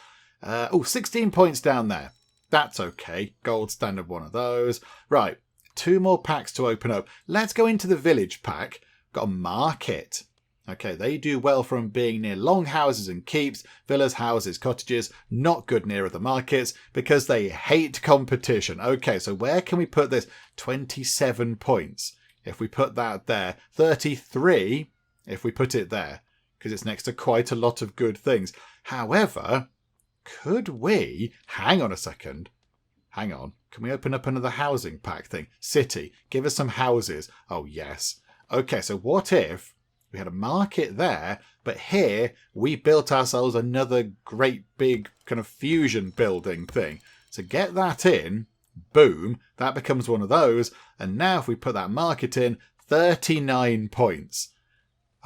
16 points down there. That's okay. Gold standard one of those. Right. 2 more packs to open up. Let's go into the village pack. Got a market. Okay, they do well from being near longhouses and keeps, villas, houses, cottages, not good near other markets because they hate competition. Okay, so where can we put this? 27 points. If we put that there. 33 if we put it there because it's next to quite a lot of good things. However, could we... Hang on a second. Hang on. Can we open up another housing pack thing? City. Give us some houses. Oh, yes. Okay, so what if... We had a market there, but here we built ourselves another great big kind of fusion building thing. So get that in, boom, that becomes one of those. And now if we put that market in, 39 points.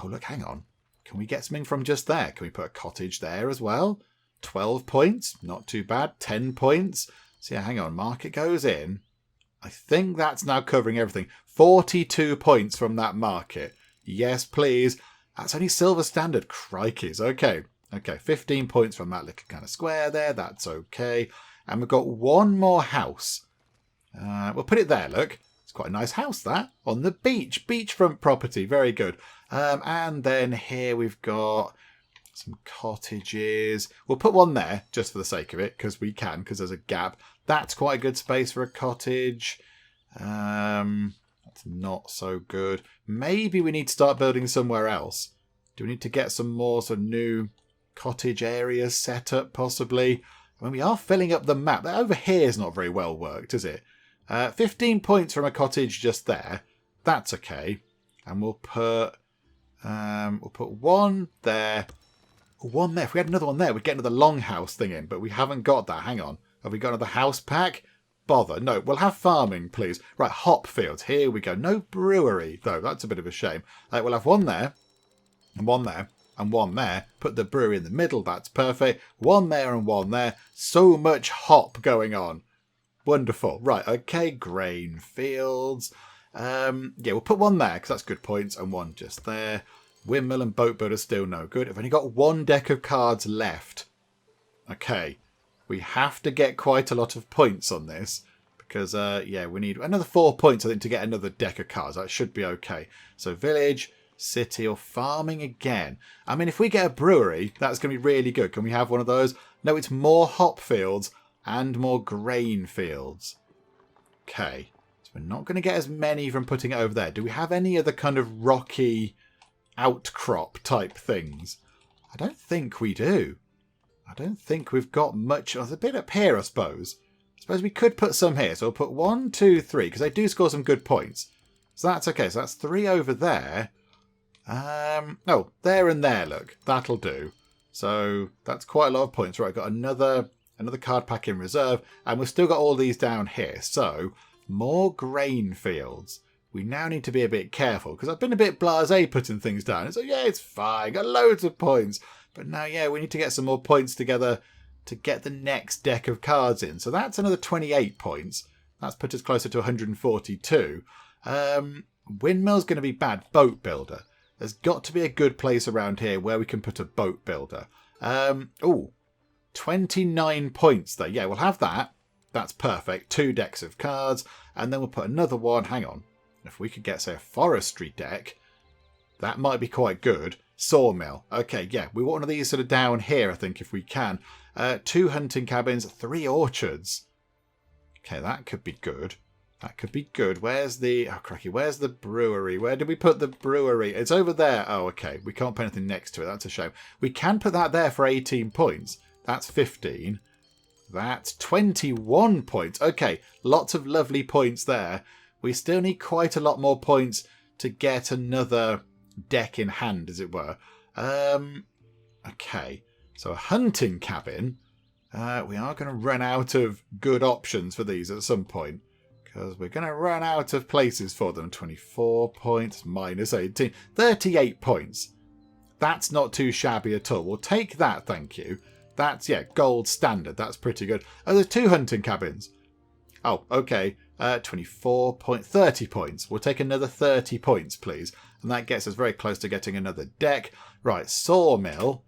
Oh, look, hang on. Can we get something from just there? Can we put a cottage there as well? 12 points, not too bad. 10 points. So yeah, hang on, market goes in. I think that's now covering everything. 42 points from that market. Yes, please. That's only silver standard. Crikeys. Okay. Okay, 15 points from that little kind of square there. That's okay. And we've got one more house. We'll put it there, look. It's quite a nice house, that. On the beach. Beachfront property. Very good. And then here we've got some cottages. We'll put one there, just for the sake of it, because we can, because there's a gap. That's quite a good space for a cottage. That's not so good. Maybe we need to start building somewhere else. Do we need to get some more sort of new cottage areas set up, possibly? I mean, we are filling up the map. That over here is not very well worked, is it? 15 points from a cottage just there. That's okay. And we'll put one there. One there. If we had another one there, we'd get another longhouse thing in, but we haven't got that. Hang on. Have we got another house pack? Bother. No, we'll have farming, please. Right, hop fields. Here we go. No brewery, though. That's a bit of a shame. We'll have one there, and one there, and one there. Put the brewery in the middle. That's perfect. One there and one there. So much hop going on. Wonderful. Right, okay. Grain fields. Yeah, we'll put one there, because that's good points, and one just there. Windmill and boat builder still no good. I've only got one deck of cards left. Okay. We have to get quite a lot of points on this because, yeah, we need another 4 points, I think, to get another deck of cards. That should be okay. So village, city, or farming again. I mean, if we get a brewery, that's going to be really good. Can we have one of those? No, it's more hop fields and more grain fields. Okay. So we're not going to get as many from putting it over there. Do we have any other kind of rocky outcrop type things? I don't think we do. I don't think we've got much. There's a bit up here, I suppose. I suppose we could put some here. So we'll put 1, 2, 3, because they do score some good points. So that's okay. So that's 3 over there. Oh, there and there, look. That'll do. So that's quite a lot of points. Right, got another card pack in reserve. And we've still got all these down here. So More grain fields. We now need to be a bit careful because I've been a bit blasé putting things down. So yeah, it's fine. Got loads of points. But now, yeah, we need to get some more points together to get the next deck of cards in. So that's another 28 points. That's put us closer to 142. Windmill's going to be bad. Boat builder. There's got to be a good place around here where we can put a boat builder. 29 points though. Yeah, we'll have that. That's perfect. 2 decks of cards. And then we'll put another one. Hang on. If we could get, say, a forestry deck, that might be quite good. Sawmill. Okay, yeah. We want one of these sort of down here, I think, if we can. 2 hunting cabins. 3 orchards. Okay, that could be good. That could be good. Where's the... Oh, cracky. Where's the brewery? Where did we put the brewery? It's over there. Oh, okay. We can't put anything next to it. That's a shame. We can put that there for 18 points. That's 15. That's 21 points. Okay, lots of lovely points there. We still need quite a lot more points to get another deck in hand, as it were. Okay, so a hunting cabin. We are going to run out of good options for these at some point. Because we're going to run out of places for them. 24 points minus 18. 38 points. That's not too shabby at all. We'll take that, thank you. That's, yeah, gold standard. That's pretty good. Oh, there's 2 hunting cabins. Oh, okay. 24 points. 30 points. We'll take another 30 points, please. And that gets us very close to getting another deck. Right, sawmill.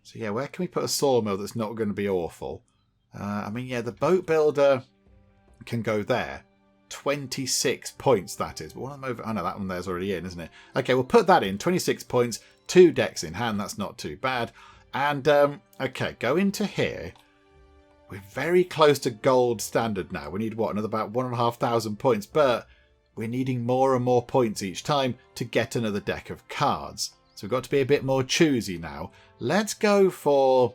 So, yeah, where can we put a sawmill that's not going to be awful? I mean, yeah, the boat builder can go there. 26 points, that is. But one of them over... Oh, no, that one there's already in, isn't it? Okay, we'll put that in. 26 points. 2 decks in hand. That's not too bad. And, okay, go into here. We're very close to gold standard now. We need, what, another about 1,500 points. But we're needing more and more points each time to get another deck of cards. So we've got to be a bit more choosy now. Let's go for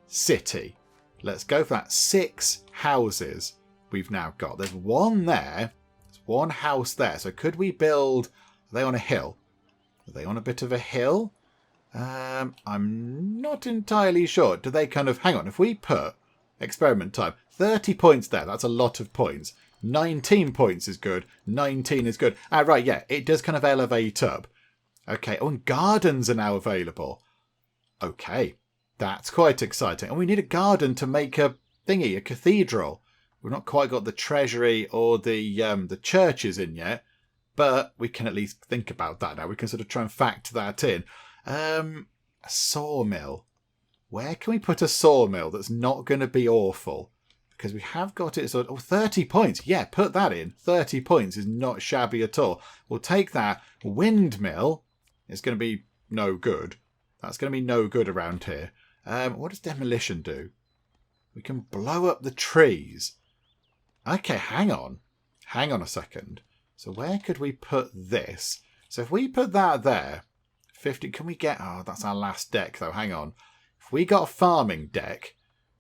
city. Let's go for that. 6 houses we've now got. There's one there. There's one house there. So could we build... Are they on a hill? Are they on a bit of a hill? I'm not entirely sure. Do they kind of... Hang on. If we put... Experiment time. 30 points there. That's a lot of points. 19 points is good. 19 is good. Ah, right, yeah. It does kind of elevate up. Okay. Oh, and gardens are now available. Okay. That's quite exciting. And we need a garden to make a thingy, a cathedral. We've not quite got the treasury or the churches in yet. But we can at least think about that now. We can sort of try and factor that in. A sawmill. Where can we put a sawmill that's not going to be awful? Because we have got it sort of... Oh, 30 points. Yeah, put that in. 30 points is not shabby at all. We'll take that. Windmill is going to be no good. That's going to be no good around here. What does demolition do? We can blow up the trees. Okay, hang on. Hang on a second. So where could we put this? So if we put that there... 50... Can we get... Oh, that's our last deck, though. Hang on. If we got a farming deck,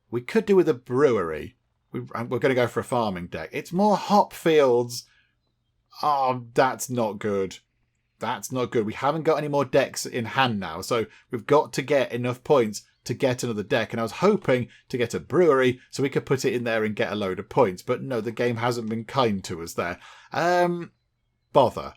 we could do with a brewery. We're going to go for a farming deck. It's more hop fields. Oh, that's not good. That's not good. We haven't got any more decks in hand now, so we've got to get enough points to get another deck. And I was hoping to get a brewery so we could put it in there and get a load of points. But no, the game hasn't been kind to us there. Bother.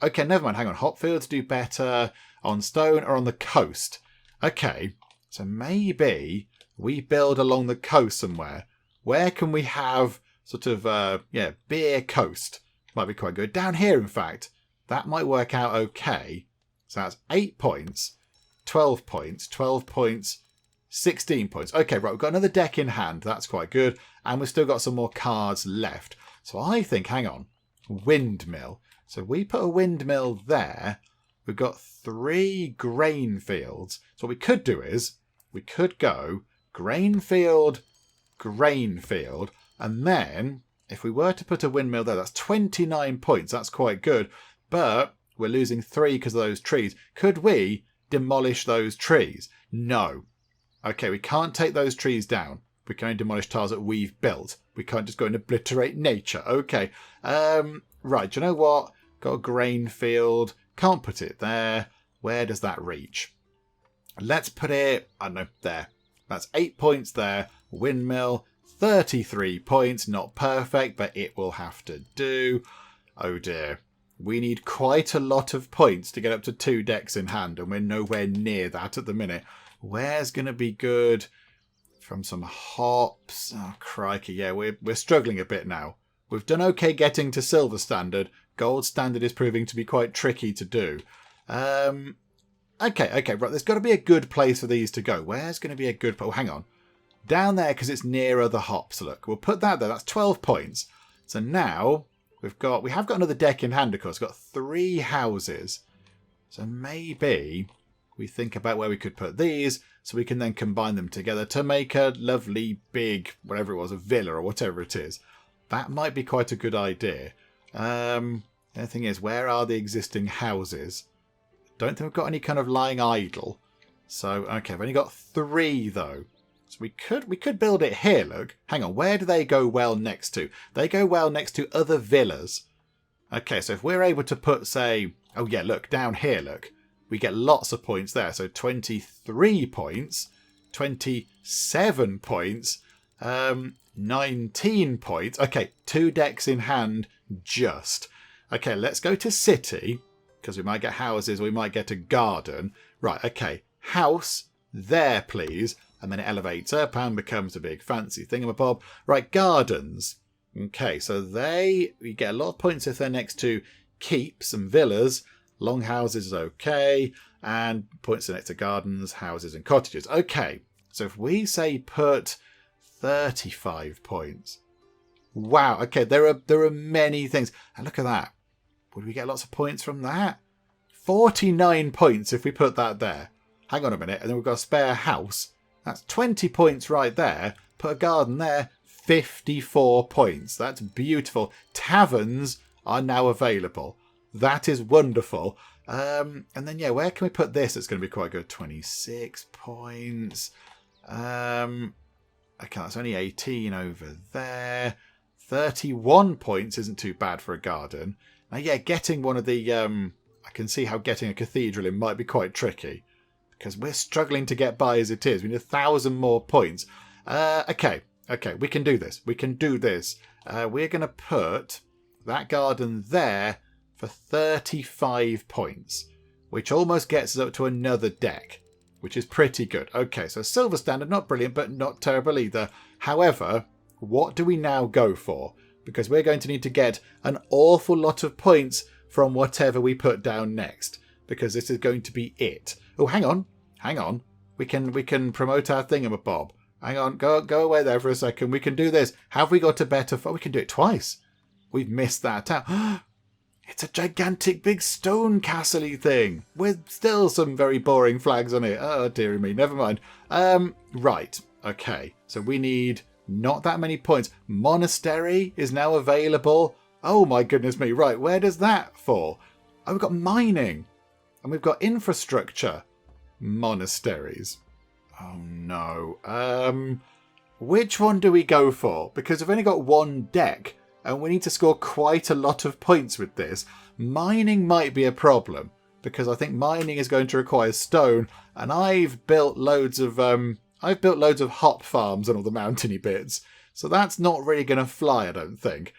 Okay, never mind. Hang on. Hop fields do better on stone or on the coast. Okay. So maybe we build along the coast somewhere. Where can we have sort of, beer coast? Might be quite good. Down here, in fact. That might work out okay. So that's 8 points, 12 points, 12 points, 16 points. Okay, right, we've got another deck in hand. That's quite good. And we've still got some more cards left. So I think, hang on, windmill. So we put a windmill there. We've got 3 grain fields. So what we could do is... We could go grain field, and then if we were to put a windmill there, that's 29 points. That's quite good, but we're losing 3 because of those trees. Could we demolish those trees? No. Okay, we can't take those trees down. We can only demolish tiles that we've built. We can't just go and obliterate nature. Okay. Right, do you know what? Got a grain field. Can't put it there. Where does that reach? Let's put it, I don't know, there. That's 8 points there. Windmill, 33 points. Not perfect, but it will have to do. Oh dear. We need quite a lot of points to get up to 2 decks in hand, and we're nowhere near that at the minute. Where's going to be good? From some hops. Oh, crikey. Yeah, we're struggling a bit now. We've done okay getting to silver standard. Gold standard is proving to be quite tricky to do. Okay, right. There's got to be a good place for these to go. Where's going to be a good... Oh, hang on. Down there, because it's nearer the hops. Look, we'll put that there. That's 12 points. So now... We have got another deck in hand, of course. We've got 3 houses. So maybe we think about where we could put these so we can then combine them together to make a lovely big, whatever it was, a villa or whatever it is. That might be quite a good idea. The thing is, where are the existing houses? Don't think we've got any kind of lying idle. So, okay, I've only got 3 though. So we could build it here, look. Hang on, where do they go well next to? They go well next to other villas. Okay, so if we're able to put, say... Oh yeah, look, down here, look. We get lots of points there. So 23 points, 27 points, 19 points. Okay, 2 decks in hand, just. Okay, let's go to city, because we might get houses, we might get a garden. Right, okay, house, there please. And then it elevates up and becomes a big fancy thingamabob. Right, gardens. Okay, so we get a lot of points if they're next to keeps and villas. Longhouses is okay. And points next to gardens, houses and cottages. Okay, so if we say put 35 points. Wow, okay, there are many things. And look at that. Would we get lots of points from that? 49 points if we put that there. Hang on a minute, and then we've got a spare house. That's 20 points right there. Put a garden there. 54 points. That's beautiful. Taverns are now available. That is wonderful. And then, yeah, where can we put this? It's going to be quite good. 26 points. Okay, that's only 18 over there. 31 points isn't too bad for a garden. Now, yeah, getting one of the... I can see how getting a cathedral in might be quite tricky. Because we're struggling to get by as it is. We need 1,000 more points. Okay, we can do this. We can do this. We're going to put that garden there for 35 points. Which almost gets us up to another deck. Which is pretty good. Okay, so silver standard, not brilliant, but not terrible either. However, what do we now go for? Because we're going to need to get an awful lot of points from whatever we put down next. Because this is going to be it. Oh, hang on. We can promote our thingamabob. Hang on, go away there for a second. We can do this. Have we got a better... We can do it twice. We've missed that out. It's a gigantic big stone castle-y thing with still some very boring flags on it. Oh, dearie me. Never mind. Right. Okay. So we need not that many points. Monastery is now available. Oh, my goodness me. Right. Where does that fall? Oh, we've got mining. And we've got infrastructure. Monasteries. Oh, no. Which one do we go for? Because we've only got 1 deck. And we need to score quite a lot of points with this. Mining might be a problem. Because I think mining is going to require stone. And I've built loads of hop farms on all the mountainy bits. So that's not really going to fly, I don't think.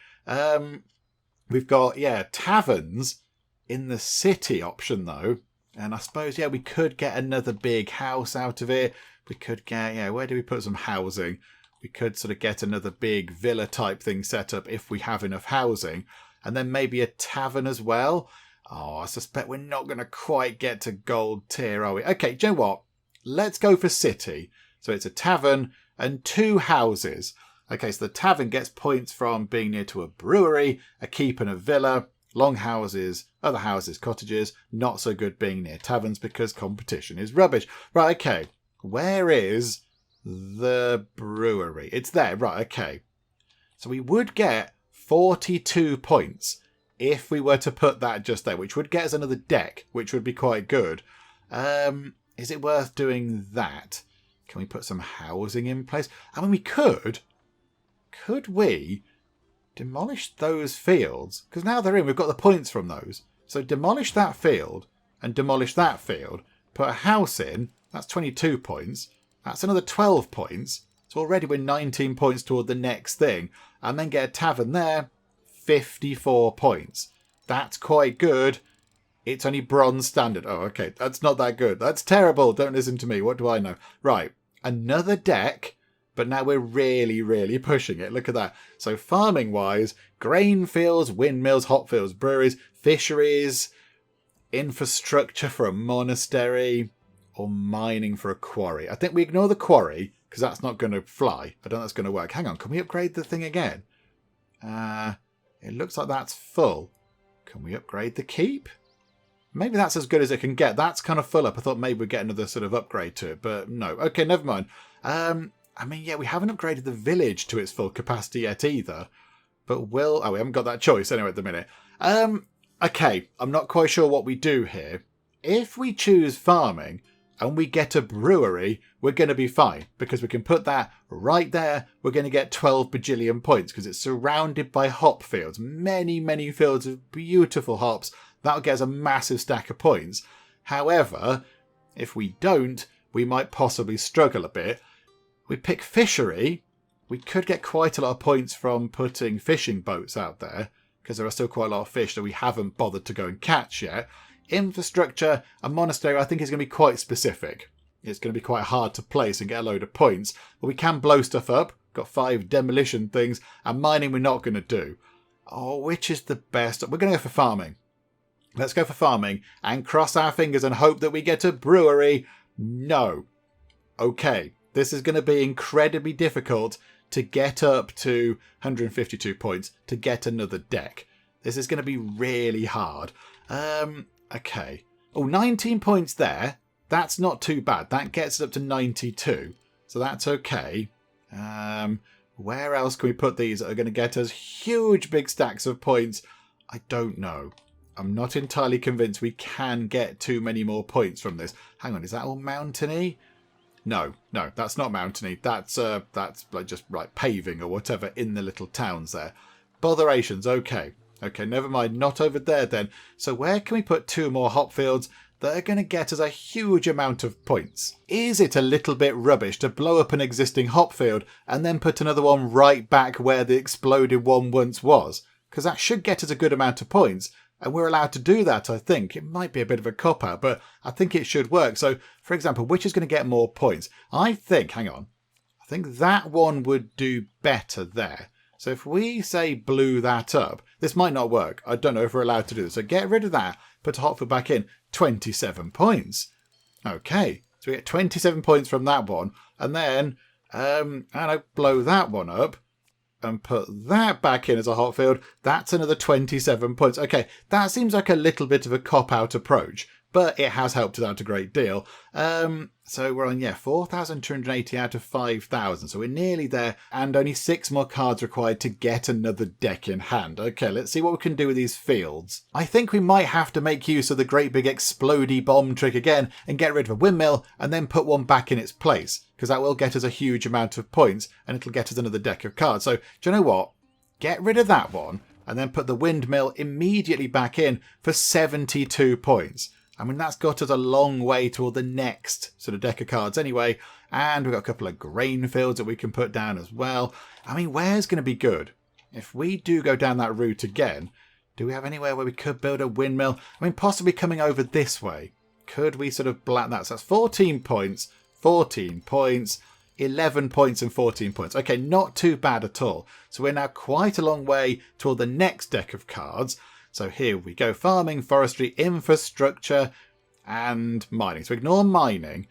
We've got, taverns in the city option, though. And I suppose, we could get another big house out of it. We could get, where do we put some housing? We could sort of get another big villa type thing set up if we have enough housing. And then maybe a tavern as well. Oh, I suspect we're not going to quite get to gold tier, are we? Okay, do you know what? Let's go for city. So it's a tavern and 2 houses. Okay, so the tavern gets points from being near to a brewery, a keep and a villa. Longhouses, other houses, cottages. Not so good being near taverns because competition is rubbish. Right, okay. Where is the brewery? It's there. Right, okay. So we would get 42 points if we were to put that just there, which would get us another deck, which would be quite good. Is it worth doing that? Can we put some housing in place? I mean, we could. Could we demolish those fields? Because now they're in, we've got the points from those. So demolish that field and demolish that field. Put a house in. That's 22 points. That's another 12 points. So already we're 19 points toward the next thing. And then get a tavern there, 54 points. That's quite good. It's only bronze standard. Oh, okay. That's not that good. That's terrible. Don't listen to me. What do I know? Right. Another deck. But now we're really, really pushing it. Look at that. So farming-wise, grain fields, windmills, hop fields, breweries, fisheries, infrastructure for a monastery, or mining for a quarry. I think we ignore the quarry because that's not going to fly. I don't think that's going to work. Hang on. Can we upgrade the thing again? It looks like that's full. Can we upgrade the keep? Maybe that's as good as it can get. That's kind of full up. I thought maybe we'd get another sort of upgrade to it, but no. Okay, never mind. I mean, yeah, we haven't upgraded the village to its full capacity yet either. But we haven't got that choice anyway at the minute. Okay, I'm not quite sure what we do here. If we choose farming and we get a brewery, we're going to be fine. Because we can put that right there. We're going to get 12 bajillion points because it's surrounded by hop fields. Many, many fields of beautiful hops. That'll get us a massive stack of points. However, if we don't, we might possibly struggle a bit. We pick fishery. We could get quite a lot of points from putting fishing boats out there because there are still quite a lot of fish that we haven't bothered to go and catch yet. Infrastructure, a monastery, I think is going to be quite specific. It's going to be quite hard to place and get a load of points. But we can blow stuff up. Got 5 demolition things. And mining we're not going to do. Oh, which is the best? We're going to go for farming. Let's go for farming and cross our fingers and hope that we get a brewery. No. Okay. This is going to be incredibly difficult to get up to 152 points to get another deck. This is going to be really hard. Okay. Oh, 19 points there. That's not too bad. That gets us up to 92. So that's okay. Where else can we put these that are going to get us huge big stacks of points? I don't know. I'm not entirely convinced we can get too many more points from this. Hang on, is that all mountainy? No, that's not mountainy. That's like just like paving or whatever in the little towns there. Botherations, okay. Okay, never mind. Not over there then. So where can we put 2 more hop fields that are going to get us a huge amount of points? Is it a little bit rubbish to blow up an existing hop field and then put another one right back where the exploded one once was? Because that should get us a good amount of points. And we're allowed to do that, I think. It might be a bit of a cop-out, but I think it should work. So, for example, which is going to get more points? I think that one would do better there. So if we, say, blew that up, this might not work. I don't know if we're allowed to do this. So get rid of that, put Hotfoot back in. 27 points. Okay, so we get 27 points from that one. And then, blow that one up. And put that back in as a hot field, that's another 27 points. Okay, that seems like a little bit of a cop-out approach, but it has helped us out a great deal. So we're on, 4,280 out of 5,000. So we're nearly there, and only 6 more cards required to get another deck in hand. Okay, let's see what we can do with these fields. I think we might have to make use of the great big explodey bomb trick again and get rid of a windmill and then put one back in its place, because that will get us a huge amount of points and it'll get us another deck of cards. So, do you know what? Get rid of that one and then put the windmill immediately back in for 72 points. I mean, that's got us a long way toward the next sort of deck of cards anyway. And we've got a couple of grain fields that we can put down as well. I mean, where's going to be good? If we do go down that route again, do we have anywhere where we could build a windmill? I mean, possibly coming over this way. Could we sort of black that? So that's 14 points, 14 points, 11 points and 14 points. Okay, not too bad at all. So we're now quite a long way toward the next deck of cards. So here we go. Farming, forestry, infrastructure, and mining. So ignore mining.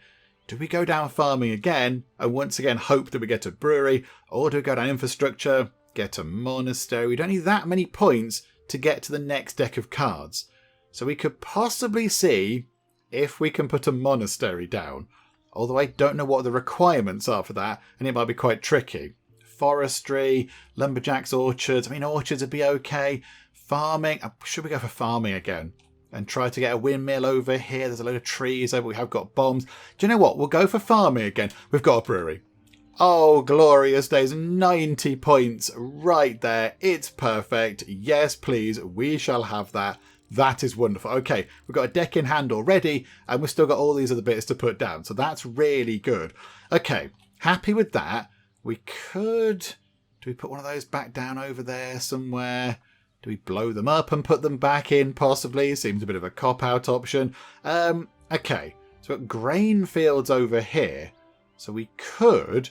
Do we go down farming again and once again hope that we get a brewery? Or do we go down infrastructure, get a monastery? We don't need that many points to get to the next deck of cards. So we could possibly see if we can put a monastery down. Although I don't know what the requirements are for that, and it might be quite tricky. Forestry, lumberjacks, orchards. I mean, orchards would be okay. Farming. Should we go for farming again? And try to get a windmill over here. There's a load of trees over. We have got bombs. Do you know what? We'll go for farming again. We've got a brewery. Oh, glorious days. 90 points right there. It's perfect. Yes, please. We shall have that. That is wonderful. Okay, we've got a deck in hand already, and we've still got all these other bits to put down. So that's really good. Okay, happy with that. We could... Do we put one of those back down over there somewhere? Do we blow them up and put them back in, possibly? Seems a bit of a cop-out option. Okay, so we've got grain fields over here. So we could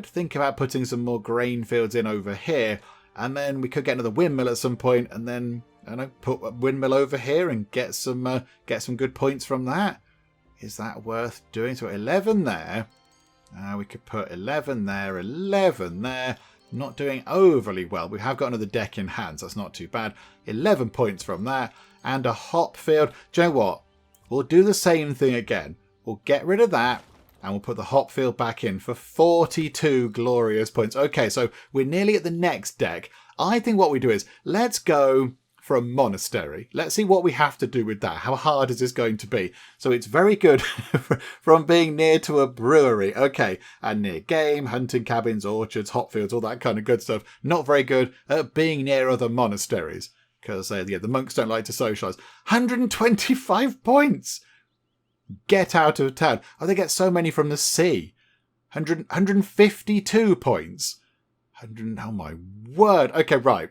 think about putting some more grain fields in over here. And then we could get another windmill at some point, and then I don't know, put a windmill over here and get some good points from that. Is that worth doing? So 11 there. We could put 11 there, 11 there. Not doing overly well. We have got another deck in hand, so that's not too bad. 11 points from that. And a hop field. Do you know what? We'll do the same thing again. We'll get rid of that. And we'll put the hop field back in for 42 glorious points. Okay, so we're nearly at the next deck. I think what we do is, let's go for a monastery. Let's see what we have to do with that. How hard is this going to be? So it's very good from being near to a brewery. Okay, and near game, hunting cabins, orchards, hop fields, all that kind of good stuff. Not very good at being near other monasteries. Because the monks don't like to socialise. 125 points! Get out of town. Oh, they get so many from the sea. 152 points. 100, oh my word. Okay, right.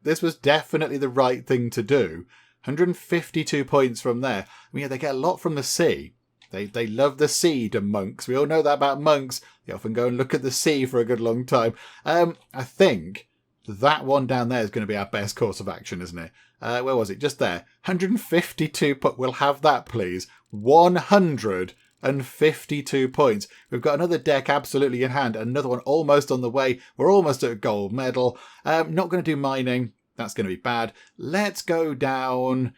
This was definitely the right thing to do. 152 points from there. I mean, yeah, they get a lot from the sea. They love the sea, the monks. We all know that about monks. They often go and look at the sea for a good long time. I think that one down there is going to be our best course of action, isn't it? Where was it? Just there. 152, but we'll have that, please. 152 points. We've got another deck absolutely in hand. Another one almost on the way. We're almost at a gold medal. Not going to do mining. That's going to be bad. Let's go down...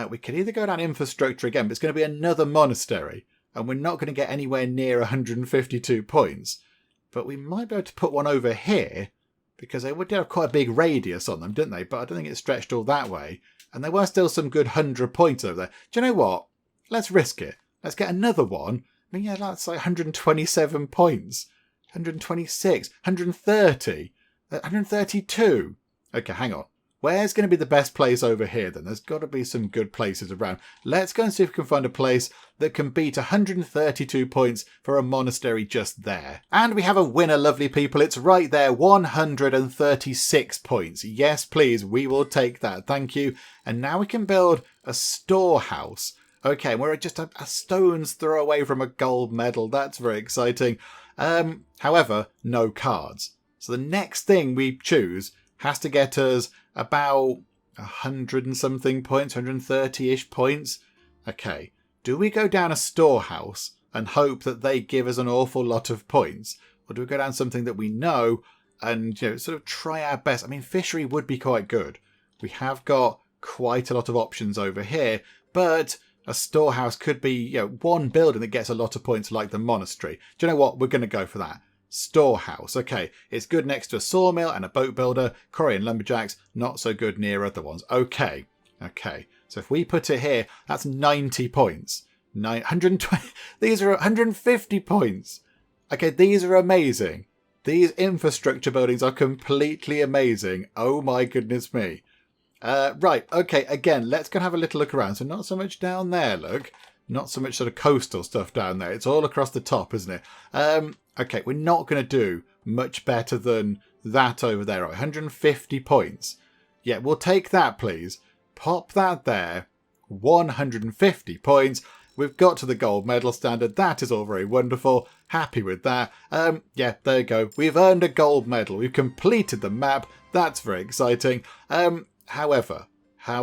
we could either go down infrastructure again, but it's going to be another monastery. And we're not going to get anywhere near 152 points. But we might be able to put one over here. Because they would have quite a big radius on them, didn't they? But I don't think it stretched all that way. And there were still some good 100 points over there. Do you know what? Let's risk it. Let's get another one. I mean, yeah, that's like 127 points. 126, 130, 132. Okay, hang on. Where's going to be the best place over here then? There's got to be some good places around. Let's go and see if we can find a place that can beat 132 points for a monastery just there. And we have a winner, lovely people. It's right there, 136 points. Yes, please, we will take that. Thank you. And now we can build a storehouse. Okay, we're just a stone's throw away from a gold medal. That's very exciting. However, no cards. So the next thing we choose has to get us about 100 and something points, 130-ish points. Okay, do we go down a storehouse and hope that they give us an awful lot of points? Or do we go down something that we know and sort of try our best? I mean, fishery would be quite good. We have got quite a lot of options over here, but a storehouse could be one building that gets a lot of points like the monastery. Do you know what? We're going to go for that. Storehouse. Okay, it's good next to a sawmill and a boat builder. Quarry and lumberjacks, not so good near other ones. Okay. So if we put it here, that's 90 points. 120. These are 150 points. Okay, these are amazing. These infrastructure buildings are completely amazing. Oh my goodness me. Right, okay, again, let's go and have a little look around. So not so much down there, look. Not so much sort of coastal stuff down there. It's all across the top, isn't it? Okay, we're not going to do much better than that over there. 150 points. Yeah, we'll take that, please. Pop that there. 150 points. We've got to the gold medal standard. That is all very wonderful. Happy with that. Yeah, there you go. We've earned a gold medal. We've completed the map. That's very exciting. However, I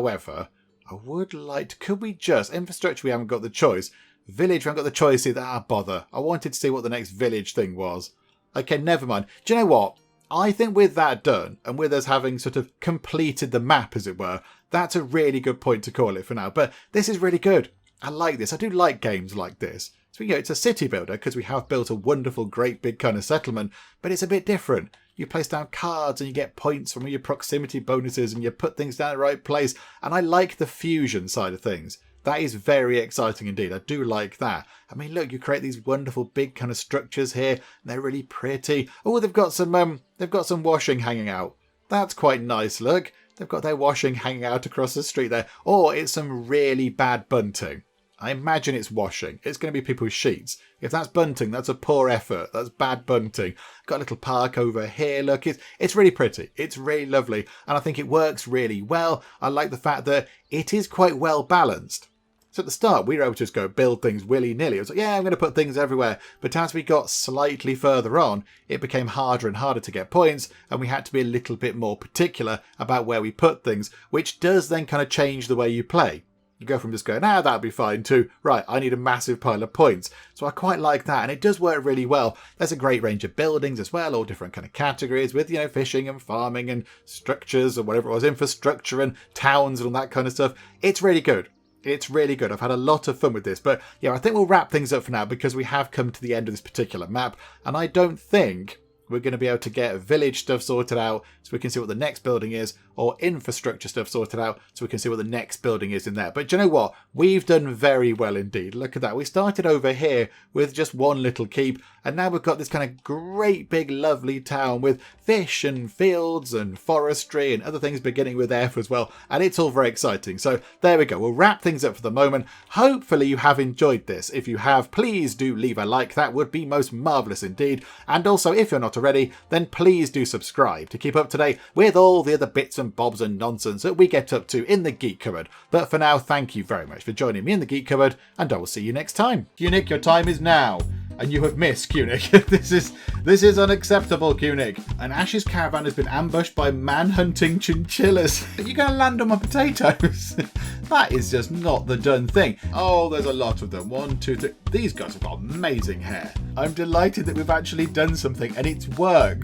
would like to... Could we just... Infrastructure, we haven't got the choice. Village, we haven't got the choice either. Bother. I wanted to see what the next village thing was. Okay, never mind. Do you know what? I think with that done, and with us having sort of completed the map, as it were, that's a really good point to call it for now. But this is really good. I like this. I do like games like this. So, it's a city builder, because we have built a wonderful, great, big kind of settlement, but it's a bit different. You place down cards and you get points from your proximity bonuses and you put things down in the right place. And I like the fusion side of things. That is very exciting indeed. I do like that. I mean, look, you create these wonderful big kind of structures here. And they're really pretty. Oh, they've got some washing hanging out. That's quite nice, look. They've got their washing hanging out across the street there. Or it's some really bad bunting. I imagine it's washing. It's going to be people's sheets. If that's bunting, that's a poor effort. That's bad bunting. Got a little park over here. Look, it's really pretty. It's really lovely. And I think it works really well. I like the fact that it is quite well balanced. So at the start, we were able to just go build things willy-nilly. It was like, yeah, I'm going to put things everywhere. But as we got slightly further on, it became harder and harder to get points, and we had to be a little bit more particular about where we put things, which does then kind of change the way you play. You go from just going, that'll be fine, to, right, I need a massive pile of points. So I quite like that, and it does work really well. There's a great range of buildings as well, all different kind of categories with, fishing and farming and structures or whatever it was, infrastructure and towns and all that kind of stuff. It's really good. It's really good. I've had a lot of fun with this. But yeah, I think we'll wrap things up for now because we have come to the end of this particular map. And I don't think we're going to be able to get village stuff sorted out so we can see what the next building is, or infrastructure stuff sorted out so we can see what the next building is in there. But do you know what? We've done very well indeed. Look at that. We started over here with just one little keep, and now we've got this kind of great big lovely town with fish and fields and forestry and other things beginning with F as well, and it's all very exciting. So there we go. We'll wrap things up for the moment. Hopefully you have enjoyed this. If you have, please do leave a like. That would be most marvellous indeed. And also, if you're not already, then please do subscribe to keep up to date with all the other bits and bobs and nonsense that we get up to in the Geek Cupboard. But for now, thank you very much for joining me in the Geek Cupboard, and I will see you next time. Unique, your time is now. And you have missed, Kunik. This is unacceptable, Kunik. An Ash's caravan has been ambushed by man-hunting chinchillas. Are you going to land on my potatoes? That is just not the done thing. Oh, there's a lot of them. 1, 2, 3. These guys have got amazing hair. I'm delighted that we've actually done something and it's worked.